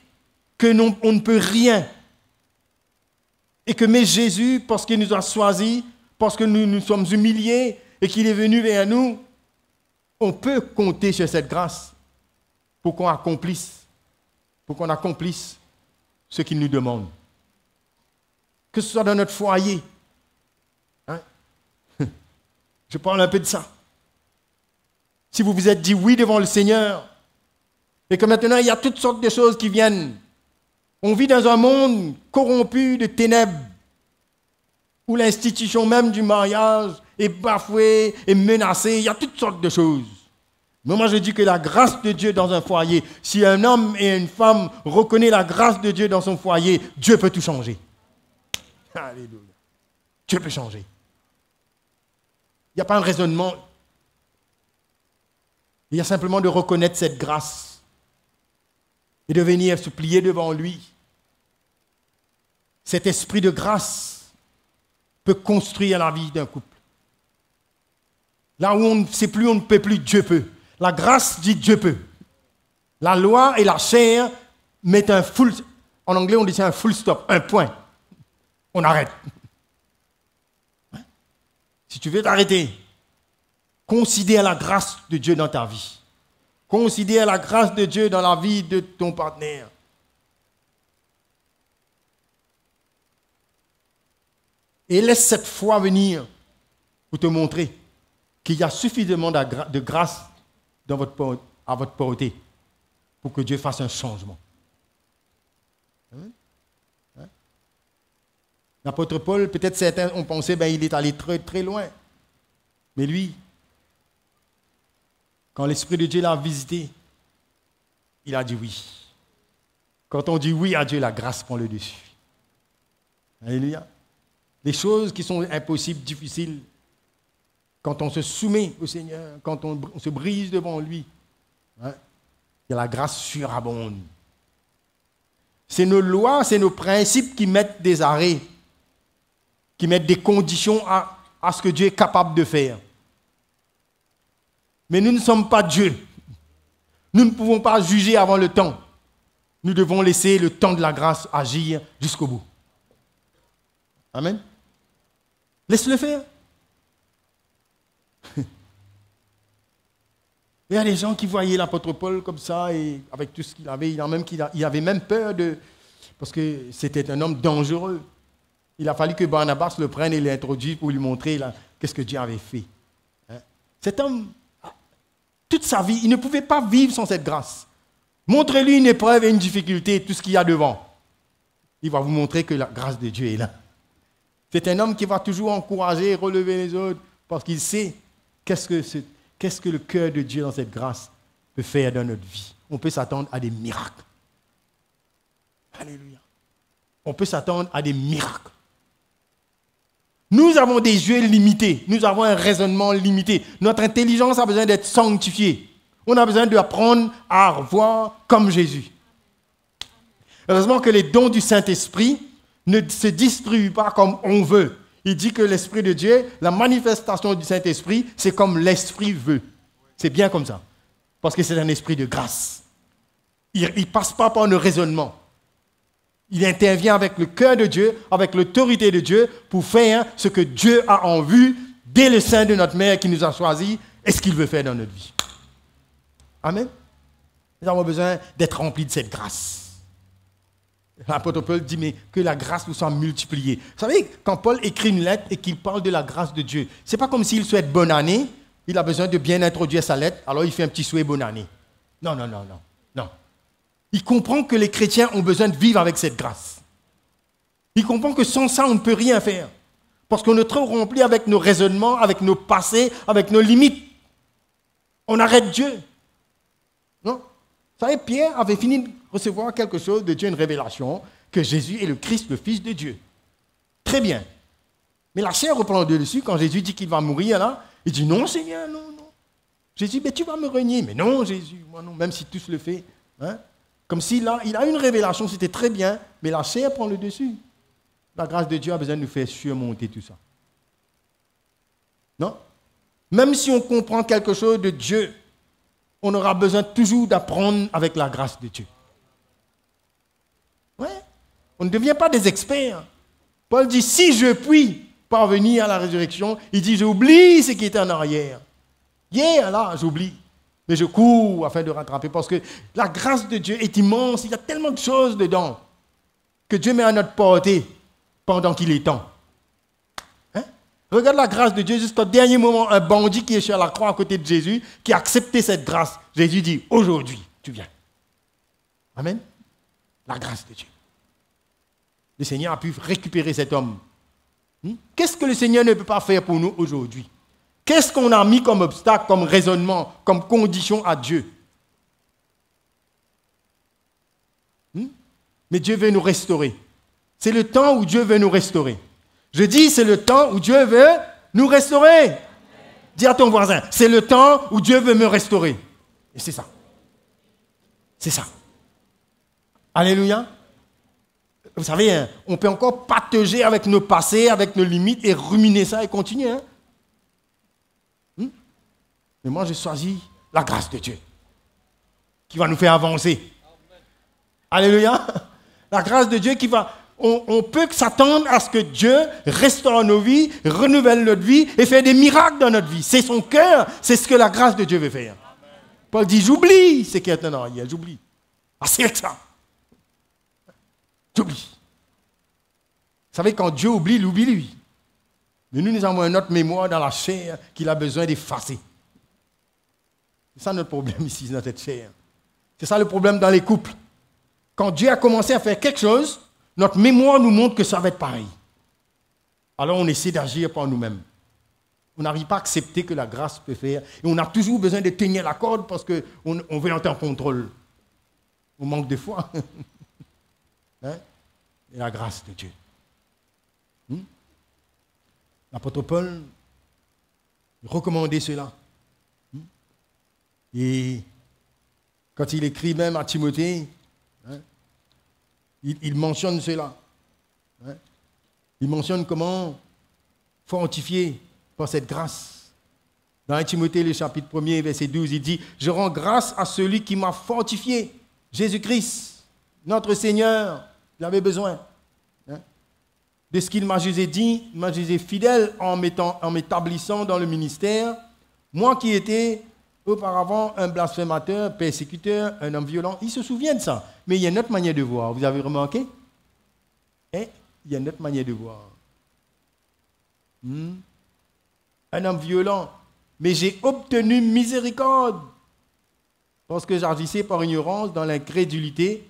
que on ne peut rien, et que mais Jésus, parce qu'il nous a choisis, parce que nous nous sommes humiliés et qu'il est venu vers nous, on peut compter sur cette grâce pour qu'on accomplisse ce qu'il nous demande. que ce soit dans notre foyer. Hein? Je parle un peu de ça. Si vous vous êtes dit oui devant le Seigneur, et que maintenant il y a toutes sortes de choses qui viennent, on vit dans un monde corrompu de ténèbres, où l'institution même du mariage est bafouée, est menacée, il y a toutes sortes de choses. Mais moi je dis que la grâce de Dieu dans un foyer, si un homme et une femme reconnaissent la grâce de Dieu dans son foyer, Dieu peut tout changer. Alléluia. Dieu peut changer. Il n'y a pas un raisonnement. Il y a simplement de reconnaître cette grâce et de venir se plier devant lui. Cet esprit de grâce peut construire la vie d'un couple. Là où on ne sait plus, on ne peut plus, Dieu peut. La grâce dit Dieu peut. La loi et la chair mettent un full, en anglais on dit un full stop, un point. On arrête. Si tu veux t'arrêter, considère la grâce de Dieu dans ta vie. Considère la grâce de Dieu dans la vie de ton partenaire. Et laisse cette foi venir pour te montrer qu'il y a suffisamment de grâce à votre portée pour que Dieu fasse un changement. L'apôtre Paul, peut-être certains ont pensé qu'il est allé très, très loin. Mais lui, quand l'Esprit de Dieu l'a visité, il a dit oui. Quand on dit oui à Dieu, la grâce prend le dessus. Alléluia. Les choses qui sont impossibles, difficiles, quand on se soumet au Seigneur, quand on se brise devant lui, il y a la grâce surabonde. C'est nos lois, c'est nos principes qui mettent des arrêts, qui mettent des conditions à ce que Dieu est capable de faire. Mais nous ne sommes pas Dieu. Nous ne pouvons pas juger avant le temps. Nous devons laisser le temps de la grâce agir jusqu'au bout. Amen. Laisse-le faire. Il y a des gens qui voyaient l'apôtre Paul comme ça, et avec tout ce qu'il avait, il avait même peur parce que c'était un homme dangereux. Il a fallu que Barnabas le prenne et l'introduise pour lui montrer qu'est-ce que Dieu avait fait. Cet homme, toute sa vie, il ne pouvait pas vivre sans cette grâce. Montrez-lui une épreuve et une difficulté, tout ce qu'il y a devant. Il va vous montrer que la grâce de Dieu est là. C'est un homme qui va toujours encourager et relever les autres parce qu'il sait qu'est-ce que le cœur de Dieu dans cette grâce peut faire dans notre vie. On peut s'attendre à des miracles. Alléluia. On peut s'attendre à des miracles. Nous avons des yeux limités. Nous avons un raisonnement limité. Notre intelligence a besoin d'être sanctifiée. On a besoin d'apprendre à voir comme Jésus. Heureusement que les dons du Saint-Esprit ne se distribuent pas comme on veut. Il dit que l'Esprit de Dieu, la manifestation du Saint-Esprit, c'est comme l'Esprit veut. C'est bien comme ça. Parce que c'est un esprit de grâce. Il ne passe pas par le raisonnement. Il intervient avec le cœur de Dieu, avec l'autorité de Dieu, pour faire ce que Dieu a en vue dès le sein de notre mère qui nous a choisis et ce qu'il veut faire dans notre vie. Amen. Nous avons besoin d'être remplis de cette grâce. L'apôtre Paul dit, mais que la grâce vous soit multipliée. Vous savez, quand Paul écrit une lettre et qu'il parle de la grâce de Dieu, ce n'est pas comme s'il souhaite bonne année, il a besoin de bien introduire sa lettre, alors il fait un petit souhait bonne année. Non. Il comprend que les chrétiens ont besoin de vivre avec cette grâce. Il comprend que sans ça, on ne peut rien faire. Parce qu'on est trop rempli avec nos raisonnements, avec nos passés, avec nos limites. On arrête Dieu. Non. Vous savez, Pierre avait fini de recevoir quelque chose de Dieu, une révélation, que Jésus est le Christ, le Fils de Dieu. Très bien. Mais la chair reprend le dessus quand Jésus dit qu'il va mourir là. Il dit non, Seigneur, non. Jésus, mais tu vas me renier. Mais non, Jésus, moi non, même si tous le font. Hein? Comme s'il a une révélation, c'était très bien, mais la chair prend le dessus. La grâce de Dieu a besoin de nous faire surmonter tout ça. Non? Même si on comprend quelque chose de Dieu, on aura besoin toujours d'apprendre avec la grâce de Dieu. Ouais. On ne devient pas des experts. Paul dit, si je puis parvenir à la résurrection, il dit, j'oublie ce qui était en arrière. Hier, là, j'oublie. Mais je cours afin de rattraper parce que la grâce de Dieu est immense. Il y a tellement de choses dedans que Dieu met à notre portée. pendant qu'il est temps. Hein? Regarde la grâce de Dieu jusqu'au dernier moment. Un bandit qui est sur la croix à côté de Jésus, qui a accepté cette grâce. Jésus dit, aujourd'hui, tu viens. Amen. La grâce de Dieu. Le Seigneur a pu récupérer cet homme. Qu'est-ce que le Seigneur ne peut pas faire pour nous aujourd'hui? Qu'est-ce qu'on a mis comme obstacle, comme raisonnement, comme condition à Dieu? Mais Dieu veut nous restaurer. C'est le temps où Dieu veut nous restaurer. Je dis, c'est le temps où Dieu veut nous restaurer. Dis à ton voisin, c'est le temps où Dieu veut me restaurer. Et c'est ça. C'est ça. Alléluia. Vous savez, hein, on peut encore patauger avec nos passés, avec nos limites et ruminer ça et continuer. Hein? Mais moi, j'ai choisi la grâce de Dieu qui va nous faire avancer. Alléluia. La grâce de Dieu qui va... On peut s'attendre à ce que Dieu restaure nos vies, renouvelle notre vie et fait des miracles dans notre vie. C'est son cœur, c'est ce que la grâce de Dieu veut faire. Paul dit, j'oublie ce qui est en arrière, j'oublie. Ah, c'est que ça. J'oublie. Vous savez, quand Dieu oublie, il oublie lui. Mais nous avons une autre mémoire dans la chair qu'il a besoin d'effacer. C'est ça notre problème ici, dans cette chair. C'est ça le problème dans les couples. Quand Dieu a commencé à faire quelque chose, notre mémoire nous montre que ça va être pareil. Alors on essaie d'agir par nous-mêmes. On n'arrive pas à accepter que la grâce peut faire. Et on a toujours besoin de tenir la corde parce qu'on veut être en contrôle. On manque de foi. Hein? Et la grâce de Dieu. L'apôtre Paul recommandait cela. Et quand il écrit même à Timothée, hein, il mentionne cela. Hein. Il mentionne comment fortifier par cette grâce. Dans 1 Timothée, le chapitre 1er, verset 12, il dit « Je rends grâce à celui qui m'a fortifié, Jésus-Christ, notre Seigneur. » J'avais besoin de ce qu'il m'a jugé dit, il m'a jugé fidèle en m'établissant dans le ministère. Moi qui étais auparavant un blasphémateur, persécuteur, un homme violent, il se souvient de ça. Mais il y a une autre manière de voir, vous avez remarqué? Il y a une autre manière de voir. Un homme violent, mais j'ai obtenu miséricorde parce que j'agissais par ignorance dans l'incrédulité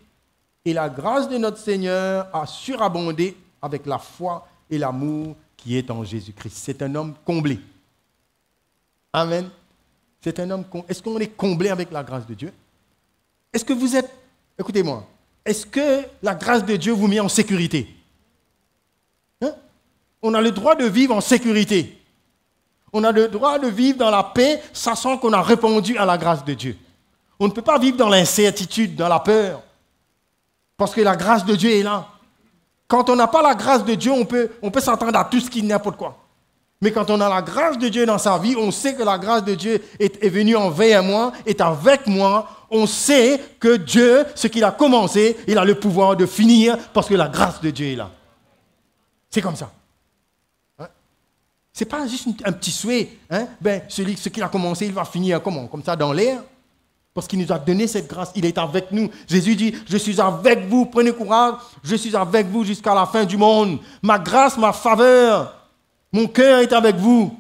et la grâce de notre Seigneur a surabondé avec la foi et l'amour qui est en Jésus-Christ. C'est un homme comblé. Amen. C'est un homme comblé. Est-ce qu'on est comblé avec la grâce de Dieu? Est-ce que vous êtes... Écoutez-moi. Est-ce que la grâce de Dieu vous met en sécurité? Hein? On a le droit de vivre en sécurité. On a le droit de vivre dans la paix, sachant qu'on a répondu à la grâce de Dieu. On ne peut pas vivre dans l'incertitude, dans la peur, parce que la grâce de Dieu est là. Quand on n'a pas la grâce de Dieu, on peut s'attendre à tout ce qui est n'importe quoi. Mais quand on a la grâce de Dieu dans sa vie, on sait que la grâce de Dieu est venue envers moi, est avec moi. On sait que Dieu, ce qu'il a commencé, il a le pouvoir de finir parce que la grâce de Dieu est là. C'est comme ça. Hein? Ce n'est pas juste un petit souhait. Hein? Ce qu'il a commencé, il va finir comment? Comme ça dans l'air? Parce qu'il nous a donné cette grâce, il est avec nous. Jésus dit, je suis avec vous, prenez courage, je suis avec vous jusqu'à la fin du monde. Ma grâce, ma faveur, mon cœur est avec vous.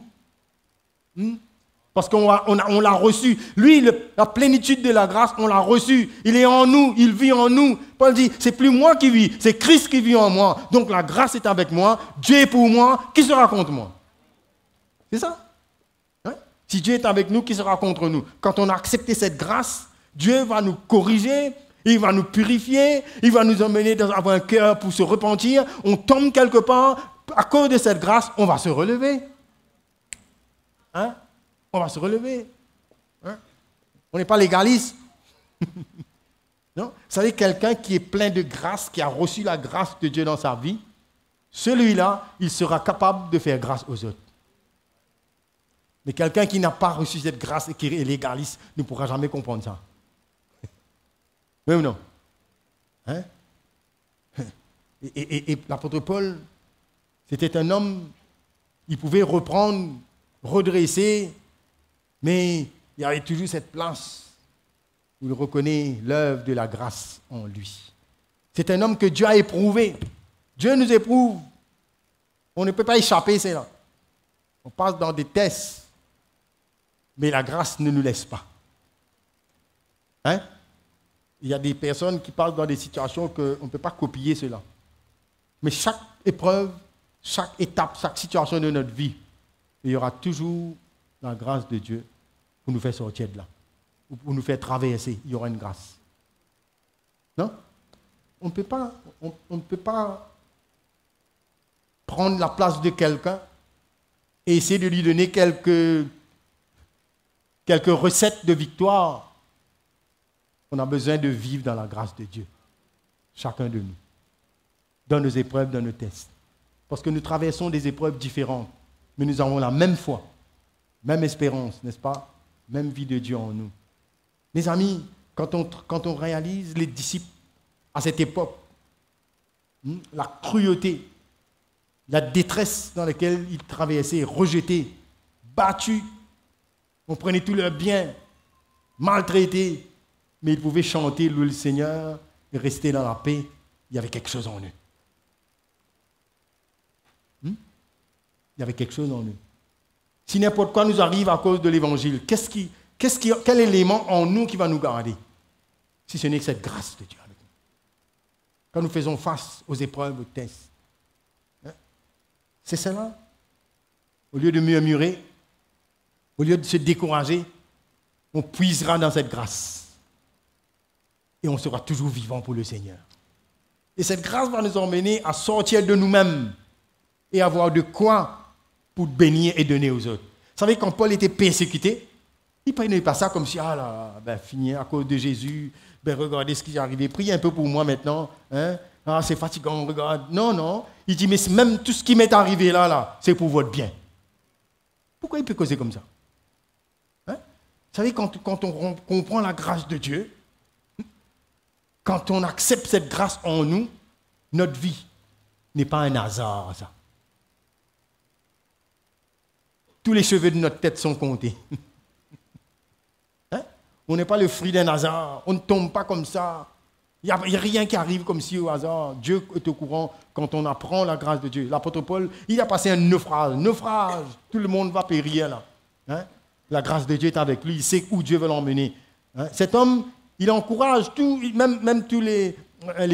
Parce qu'on l'a reçu. Lui, la plénitude de la grâce, on l'a reçu. Il est en nous, il vit en nous. Paul dit, c'est plus moi qui vis, c'est Christ qui vit en moi. Donc la grâce est avec moi, Dieu est pour moi, qui sera contre moi? C'est ça? Si Dieu est avec nous, qui sera contre nous? Quand on a accepté cette grâce, Dieu va nous corriger, il va nous purifier, il va nous emmener dans avoir un cœur pour se repentir. On tombe quelque part, à cause de cette grâce, on va se relever. Hein? On va se relever. Hein? On n'est pas légaliste. Non? Vous savez, quelqu'un qui est plein de grâce, qui a reçu la grâce de Dieu dans sa vie, celui-là, il sera capable de faire grâce aux autres. Mais quelqu'un qui n'a pas reçu cette grâce et qui est légaliste ne pourra jamais comprendre ça. Oui ou non? Hein? Et l'apôtre Paul, c'était un homme, il pouvait reprendre, redresser, mais il y avait toujours cette place où il reconnaît l'œuvre de la grâce en lui. C'est un homme que Dieu a éprouvé. Dieu nous éprouve On ne peut pas échapper, c'est là. On passe dans des tests. Mais la grâce ne nous laisse pas. Hein? Il y a des personnes qui parlent dans des situations qu'on ne peut pas copier cela. Mais chaque épreuve, chaque étape, chaque situation de notre vie, il y aura toujours la grâce de Dieu pour nous faire sortir de là. Pour nous faire traverser, il y aura une grâce. Non? On ne peut pas prendre la place de quelqu'un et essayer de lui donner quelques recettes de victoire. On a besoin de vivre dans la grâce de Dieu, chacun de nous, dans nos épreuves, dans nos tests. Parce que nous traversons des épreuves différentes, mais nous avons la même foi, même espérance, n'est-ce pas? Même vie de Dieu en nous. Mes amis, quand on réalise les disciples à cette époque, la cruauté, la détresse dans laquelle ils traversaient, rejetés, battus, on prenait tous leurs biens, maltraités, mais ils pouvaient chanter, louer le Seigneur et rester dans la paix. Il y avait quelque chose en eux. Il y avait quelque chose en eux. Si n'importe quoi nous arrive à cause de l'Évangile, quel élément en nous qui va nous garder? Si ce n'est que cette grâce de Dieu avec nous. Quand nous faisons face aux épreuves, aux tests. C'est cela. Au lieu de murmurer, au lieu de se décourager, on puisera dans cette grâce. Et on sera toujours vivant pour le Seigneur. Et cette grâce va nous emmener à sortir de nous-mêmes et avoir de quoi pour bénir et donner aux autres. Vous savez, quand Paul était persécuté, il ne prenait pas ça comme si, fini à cause de Jésus, regardez ce qui est arrivé, priez un peu pour moi maintenant, hein? C'est fatigant, regarde. Non. Il dit, mais même tout ce qui m'est arrivé là, c'est pour votre bien. Pourquoi il peut causer comme ça? Hein? Vous savez, quand on comprend la grâce de Dieu, quand on accepte cette grâce en nous, notre vie n'est pas un hasard, ça. Tous les cheveux de notre tête sont comptés. Hein? On n'est pas le fruit d'un hasard. On ne tombe pas comme ça. Il n'y a rien qui arrive comme si au hasard. Dieu est au courant quand on apprend la grâce de Dieu. L'apôtre Paul, il a passé un naufrage. Naufrage. Tout le monde va périr là. Hein? La grâce de Dieu est avec lui. Il sait où Dieu veut l'emmener. Hein? Cet homme, il encourage tout, même tous les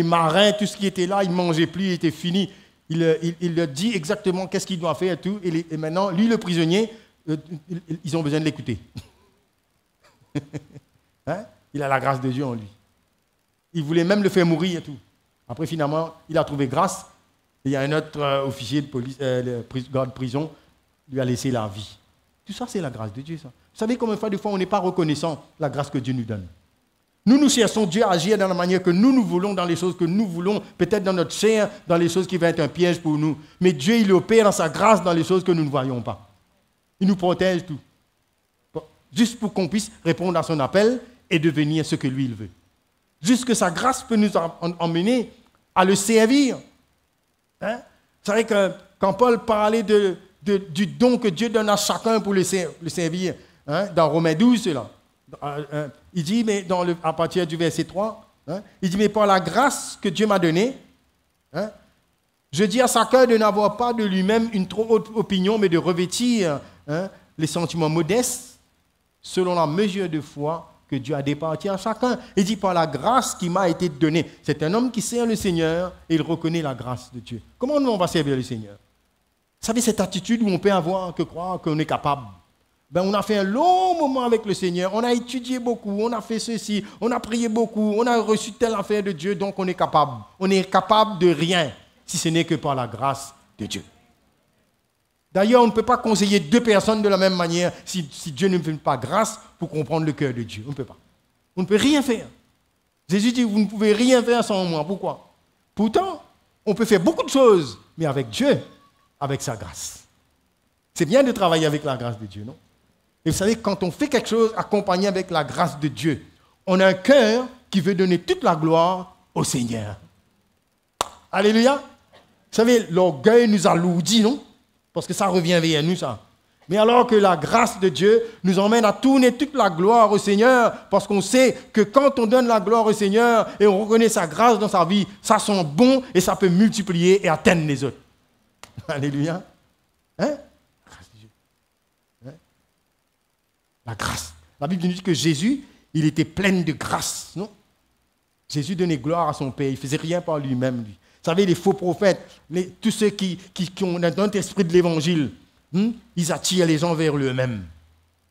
marins, tout ce qui était là, il ne mangeait plus, il était fini. Il leur dit exactement qu'est-ce qu'il doit faire et tout. Et maintenant, lui, le prisonnier, ils ont besoin de l'écouter. Hein? Il a la grâce de Dieu en lui. Il voulait même le faire mourir et tout. Après, finalement, il a trouvé grâce. Et il y a un autre officier de police, garde de prison, lui a laissé la vie. Tout ça, c'est la grâce de Dieu, ça. Vous savez combien de fois on n'est pas reconnaissant de la grâce que Dieu nous donne? Nous cherchons Dieu à agir dans la manière que nous voulons, dans les choses que nous voulons, peut-être dans notre chair, dans les choses qui vont être un piège pour nous. Mais Dieu, il opère dans sa grâce dans les choses que nous ne voyons pas. Il nous protège tout. Juste pour qu'on puisse répondre à son appel et devenir ce que lui, il veut. Juste que sa grâce peut nous emmener à le servir. Hein? Vous savez que quand Paul parlait du don que Dieu donne à chacun pour le servir, hein? Dans Romains 12, c'est là. Il dit, mais à partir du verset 3, hein, il dit, mais par la grâce que Dieu m'a donnée, hein, je dis à chacun de n'avoir pas de lui-même une trop haute opinion, mais de revêtir les sentiments modestes selon la mesure de foi que Dieu a départi à chacun. Il dit, par la grâce qui m'a été donnée. C'est un homme qui sert le Seigneur et il reconnaît la grâce de Dieu. Comment nous, on va servir le Seigneur? Vous savez, cette attitude où on peut avoir que croire qu'on est capable. On a fait un long moment avec le Seigneur, on a étudié beaucoup, on a fait ceci, on a prié beaucoup, on a reçu telle affaire de Dieu, donc on est capable. On est capable de rien, si ce n'est que par la grâce de Dieu. D'ailleurs, on ne peut pas conseiller deux personnes de la même manière si Dieu ne fait pas grâce pour comprendre le cœur de Dieu. On ne peut pas. On ne peut rien faire. Jésus dit, vous ne pouvez rien faire sans moi. Pourquoi? Pourtant, on peut faire beaucoup de choses, mais avec Dieu, avec sa grâce. C'est bien de travailler avec la grâce de Dieu, non? Et vous savez, quand on fait quelque chose accompagné avec la grâce de Dieu, on a un cœur qui veut donner toute la gloire au Seigneur. Alléluia. Vous savez, l'orgueil nous alourdit, non? Parce que ça revient vers nous, ça. Mais alors que la grâce de Dieu nous emmène à tourner toute la gloire au Seigneur, parce qu'on sait que quand on donne la gloire au Seigneur et on reconnaît sa grâce dans sa vie, ça sent bon et ça peut multiplier et atteindre les autres. Alléluia. Hein? La grâce de Dieu. Hein? La grâce. La Bible nous dit que Jésus, il était plein de grâce, non? Jésus donnait gloire à son Père. Il ne faisait rien par lui-même, lui. Vous savez, les faux prophètes, tous ceux qui ont un esprit de l'évangile, ils attirent les gens vers eux-mêmes.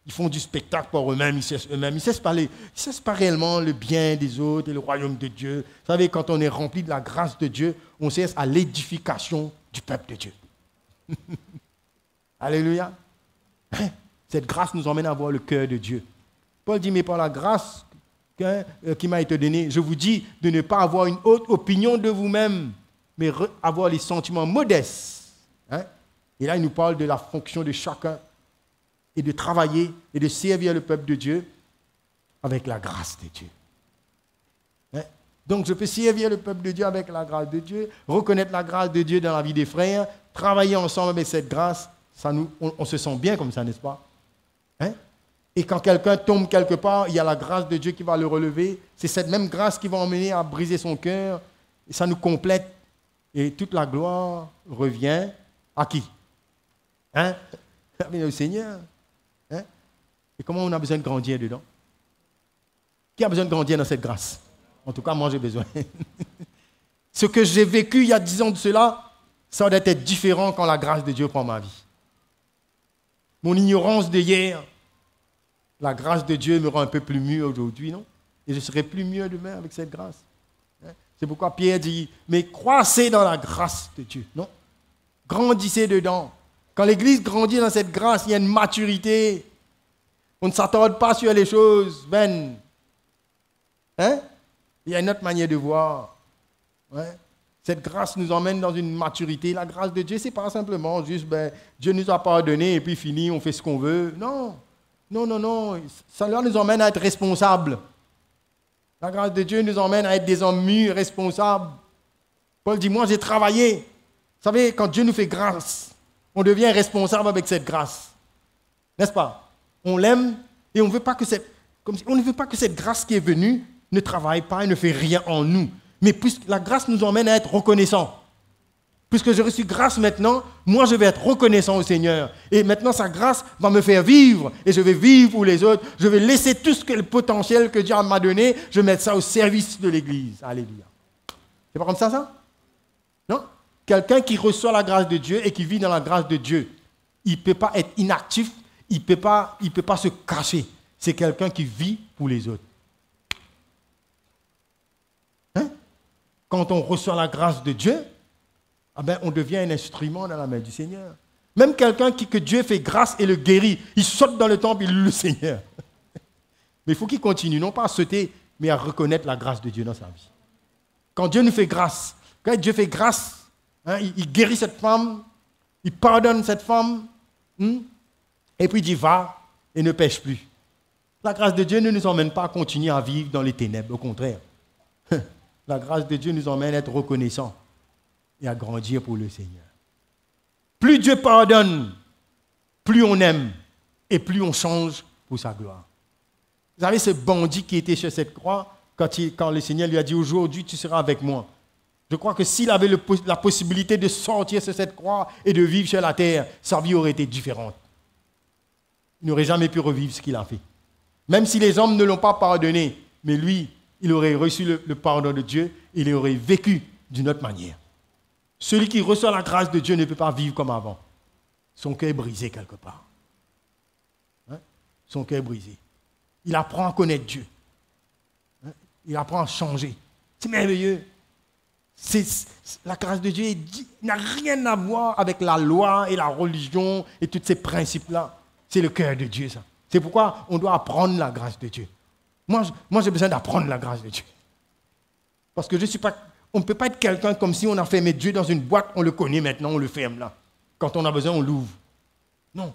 Ils font du spectacle par eux-mêmes, ils cherchent eux-mêmes. Ils ne cherchent pas réellement le bien des autres et le royaume de Dieu. Vous savez, quand on est rempli de la grâce de Dieu, on cherche à l'édification du peuple de Dieu. Alléluia. Cette grâce nous emmène à voir le cœur de Dieu. Paul dit, mais par la grâce qui m'a été donnée, je vous dis de ne pas avoir une haute opinion de vous-même, mais avoir les sentiments modestes. Hein? Et là, il nous parle de la fonction de chacun et de travailler et de servir le peuple de Dieu avec la grâce de Dieu. Hein? Donc, je peux servir le peuple de Dieu avec la grâce de Dieu, reconnaître la grâce de Dieu dans la vie des frères, travailler ensemble avec cette grâce, on se sent bien comme ça, n'est-ce pas? Hein? Et quand quelqu'un tombe quelque part, il y a la grâce de Dieu qui va le relever. C'est cette même grâce qui va emmener à briser son cœur. Et ça nous complète. Et toute la gloire revient à qui? Hein? Au Seigneur. Hein? Et comment on a besoin de grandir dedans? Qui a besoin de grandir dans cette grâce? En tout cas, moi, j'ai besoin. Ce que j'ai vécu il y a 10 ans de cela, ça doit être différent quand la grâce de Dieu prend ma vie. Mon ignorance d'hier, la grâce de Dieu me rend un peu plus mieux aujourd'hui, non? Et je serai plus mieux demain avec cette grâce. C'est pourquoi Pierre dit, mais croissez dans la grâce de Dieu, non? Grandissez dedans. Quand l'Église grandit dans cette grâce, il y a une maturité. On ne s'attarde pas sur les choses vaines. Hein? Il y a une autre manière de voir. Ouais? Cette grâce nous emmène dans une maturité. La grâce de Dieu, ce n'est pas simplement juste, Dieu nous a pardonné et puis fini, on fait ce qu'on veut. Non. Non. Ça nous emmène à être responsables. La grâce de Dieu nous emmène à être des hommes mûrs, responsables. Paul dit, moi j'ai travaillé. Vous savez, quand Dieu nous fait grâce, on devient responsable avec cette grâce. N'est-ce pas? On l'aime et on ne veut pas que cette grâce qui est venue ne travaille pas et ne fait rien en nous. Mais puisque la grâce nous emmène à être reconnaissants. Puisque j'ai reçu grâce maintenant, moi je vais être reconnaissant au Seigneur. Et maintenant sa grâce va me faire vivre. Et je vais vivre pour les autres. Je vais laisser tout ce que le potentiel que Dieu m'a donné, je vais mettre ça au service de l'Église. Alléluia. C'est pas comme ça? Non? Quelqu'un qui reçoit la grâce de Dieu et qui vit dans la grâce de Dieu, il ne peut pas être inactif, il ne peut pas se cacher. C'est quelqu'un qui vit pour les autres. Hein? Quand on reçoit la grâce de Dieu, on devient un instrument dans la main du Seigneur. Même quelqu'un que Dieu fait grâce et le guérit, il saute dans le temple, il loue le Seigneur. Mais il faut qu'il continue, non pas à sauter, mais à reconnaître la grâce de Dieu dans sa vie. Quand Dieu nous fait grâce, quand Dieu fait grâce, il guérit cette femme, il pardonne cette femme, et puis il dit va et ne pêche plus. La grâce de Dieu ne nous emmène pas à continuer à vivre dans les ténèbres, au contraire. La grâce de Dieu nous emmène à être reconnaissants et à grandir pour le Seigneur. Plus Dieu pardonne, plus on aime et plus on change pour sa gloire. Vous savez, ce bandit qui était sur cette croix, quand le Seigneur lui a dit « Aujourd'hui, tu seras avec moi », je crois que s'il avait la possibilité de sortir sur cette croix et de vivre sur la terre, sa vie aurait été différente. Il n'aurait jamais pu revivre ce qu'il a fait. Même si les hommes ne l'ont pas pardonné, mais lui, il aurait reçu le pardon de Dieu, et il aurait vécu d'une autre manière. Celui qui reçoit la grâce de Dieu ne peut pas vivre comme avant. Son cœur est brisé quelque part. Son cœur est brisé. Il apprend à connaître Dieu. Il apprend à changer. C'est merveilleux. La grâce de Dieu n'a rien à voir avec la loi et la religion et tous ces principes-là. C'est le cœur de Dieu, ça. C'est pourquoi on doit apprendre la grâce de Dieu. Moi j'ai besoin d'apprendre la grâce de Dieu. Parce que on ne peut pas être quelqu'un comme si on a fermé Dieu dans une boîte, on le connaît maintenant, on le ferme là. Quand on a besoin, on l'ouvre. Non.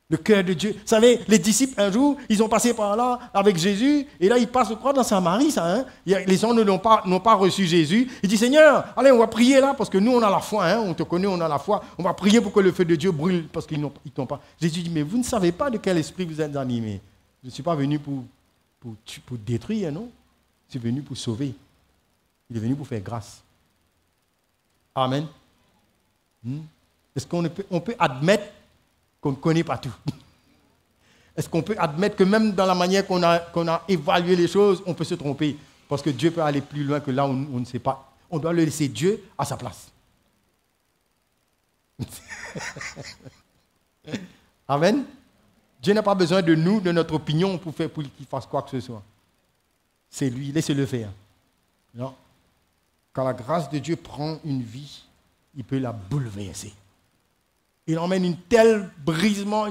Le cœur de Dieu. Vous savez, les disciples, un jour, ils ont passé par là avec Jésus, et là, ils passent, je crois, dans Samarie, ça. Hein? Les gens n'ont pas reçu Jésus. Ils disent, Seigneur, allez, on va prier là, parce que nous, on a la foi, hein? On te connaît, on a la foi. On va prier pour que le feu de Dieu brûle, parce qu'ils t'ont pas. Jésus dit, mais vous ne savez pas de quel esprit vous êtes animés. Je ne suis pas venu pour détruire, non? Je suis venu pour sauver. Il est venu pour faire grâce. Amen. Est-ce qu'on peut admettre qu'on ne connaît pas tout? Est-ce qu'on peut admettre que même dans la manière qu'on a évalué les choses, on peut se tromper? Parce que Dieu peut aller plus loin que là où on ne sait pas. On doit le laisser Dieu à sa place. Amen. Dieu n'a pas besoin de nous, de notre opinion pour qu'il fasse quoi que ce soit. C'est lui, laissez-le faire. Non. Quand la grâce de Dieu prend une vie, il peut la bouleverser. Il emmène un tel brisement,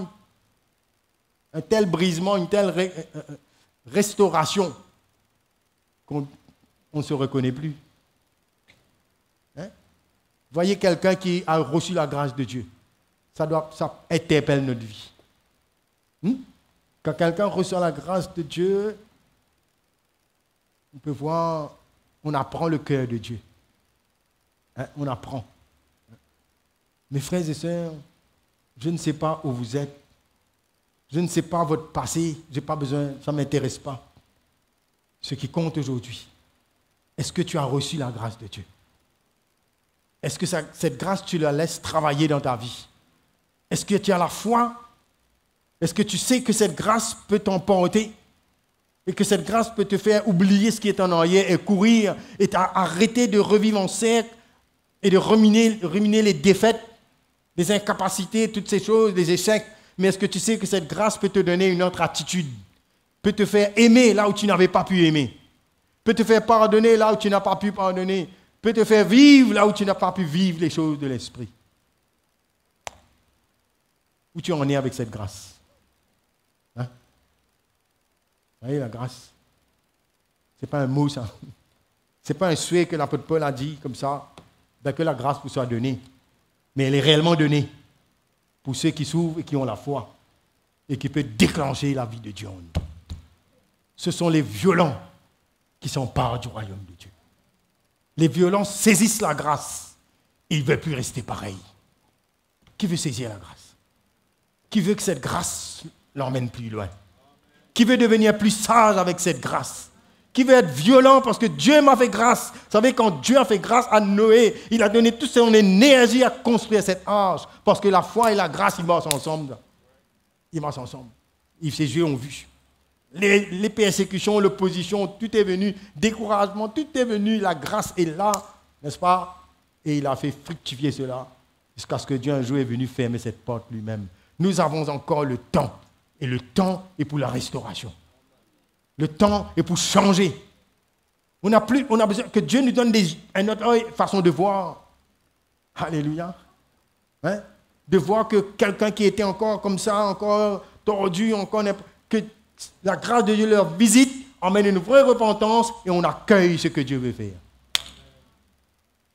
une telle restauration qu'on ne se reconnaît plus. Hein? Voyez quelqu'un qui a reçu la grâce de Dieu. Ça interpelle notre vie. Quand quelqu'un reçoit la grâce de Dieu, on peut voir, on apprend le cœur de Dieu. On apprend. Mes frères et sœurs, je ne sais pas où vous êtes. Je ne sais pas votre passé. Je n'ai pas besoin, ça ne m'intéresse pas. Ce qui compte aujourd'hui, est-ce que tu as reçu la grâce de Dieu? Est-ce que cette grâce, tu la laisses travailler dans ta vie? Est-ce que tu as la foi? Est-ce que tu sais que cette grâce peut t'emporter? Et que cette grâce peut te faire oublier ce qui est en arrière et courir et arrêter de revivre en cercle et de ruminer les défaites, les incapacités, toutes ces choses, les échecs. Mais est-ce que tu sais que cette grâce peut te donner une autre attitude? Peut te faire aimer là où tu n'avais pas pu aimer? Peut te faire pardonner là où tu n'as pas pu pardonner? Peut te faire vivre là où tu n'as pas pu vivre les choses de l'esprit? Où tu en es avec cette grâce? Hein? Vous voyez, la grâce, ce n'est pas un mot, ça. Ce n'est pas un souhait que l'apôtre Paul a dit comme ça, que la grâce vous soit donnée. Mais elle est réellement donnée pour ceux qui s'ouvrent et qui ont la foi et qui peuvent déclencher la vie de Dieu en nous. Ce sont les violents qui s'emparent du royaume de Dieu. Les violents saisissent la grâce. Ils ne veulent plus rester pareils. Qui veut saisir la grâce? Qui veut que cette grâce l'emmène plus loin? Qui veut devenir plus sage avec cette grâce? Qui veut être violent parce que Dieu m'a fait grâce? Vous savez, quand Dieu a fait grâce à Noé, il a donné toute son énergie à construire cette arche. Parce que la foi et la grâce, ils marchent ensemble. Ils marchent ensemble. Ses yeux ont vu. Les persécutions, l'opposition, tout est venu. Découragement, tout est venu. La grâce est là, n'est-ce pas? Et il a fait fructifier cela. Jusqu'à ce que Dieu un jour est venu fermer cette porte lui-même. Nous avons encore le temps. Et le temps est pour la restauration. Le temps est pour changer. On a besoin que Dieu nous donne une autre façon de voir. Alléluia. Hein? De voir que quelqu'un qui était encore comme ça, encore tordu, que la grâce de Dieu leur visite, emmène une vraie repentance et on accueille ce que Dieu veut faire.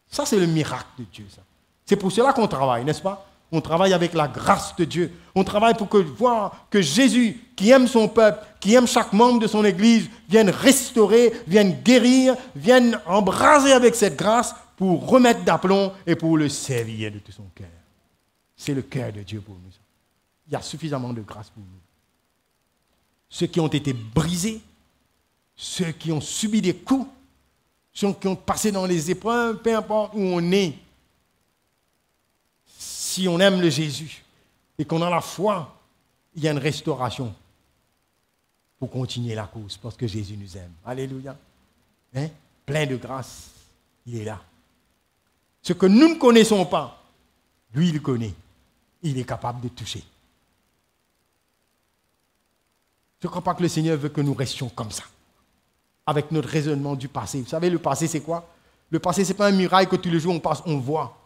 Ça, c'est le miracle de Dieu. Ça. C'est pour cela qu'on travaille, n'est-ce pas? On travaille avec la grâce de Dieu. On travaille pour voir que Jésus, qui aime son peuple, qui aime chaque membre de son Église, vienne restaurer, vienne guérir, vienne embraser avec cette grâce pour remettre d'aplomb et pour le servir de tout son cœur. C'est le cœur de Dieu pour nous. Il y a suffisamment de grâce pour nous. Ceux qui ont été brisés, ceux qui ont subi des coups, ceux qui ont passé dans les épreuves, peu importe où on est, si on aime le Jésus et qu'on a la foi, il y a une restauration pour continuer la course parce que Jésus nous aime. Alléluia. Hein? Plein de grâce, il est là. Ce que nous ne connaissons pas, lui, il connaît. Il est capable de toucher. Je ne crois pas que le Seigneur veut que nous restions comme ça, avec notre raisonnement du passé. Vous savez, le passé, c'est quoi? Le passé, ce n'est pas un miracle que tous les jours on passe, on voit.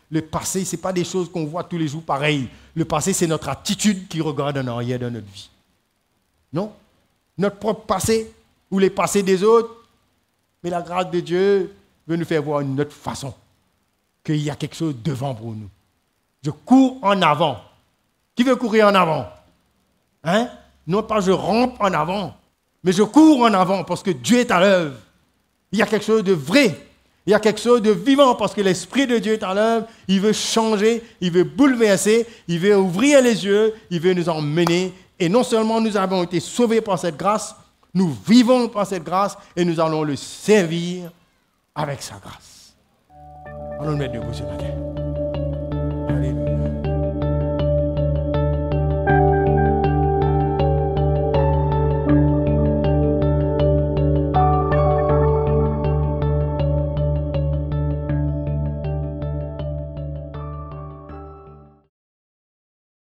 Le passé, ce n'est pas des choses qu'on voit tous les jours pareilles. Le passé, c'est notre attitude qui regarde en arrière dans notre vie. Non? Notre propre passé ou les passés des autres. Mais la grâce de Dieu veut nous faire voir une autre façon. Qu'il y a quelque chose devant pour nous. Je cours en avant. Qui veut courir en avant? Hein? Non pas je rampe en avant, mais je cours en avant parce que Dieu est à l'œuvre. Il y a quelque chose de vrai. Il y a quelque chose de vivant parce que l'Esprit de Dieu est à l'œuvre. Il veut changer, il veut bouleverser, il veut ouvrir les yeux, il veut nous emmener. Et non seulement nous avons été sauvés par cette grâce, nous vivons par cette grâce et nous allons le servir avec sa grâce. Allons nous mettre debout ce matin.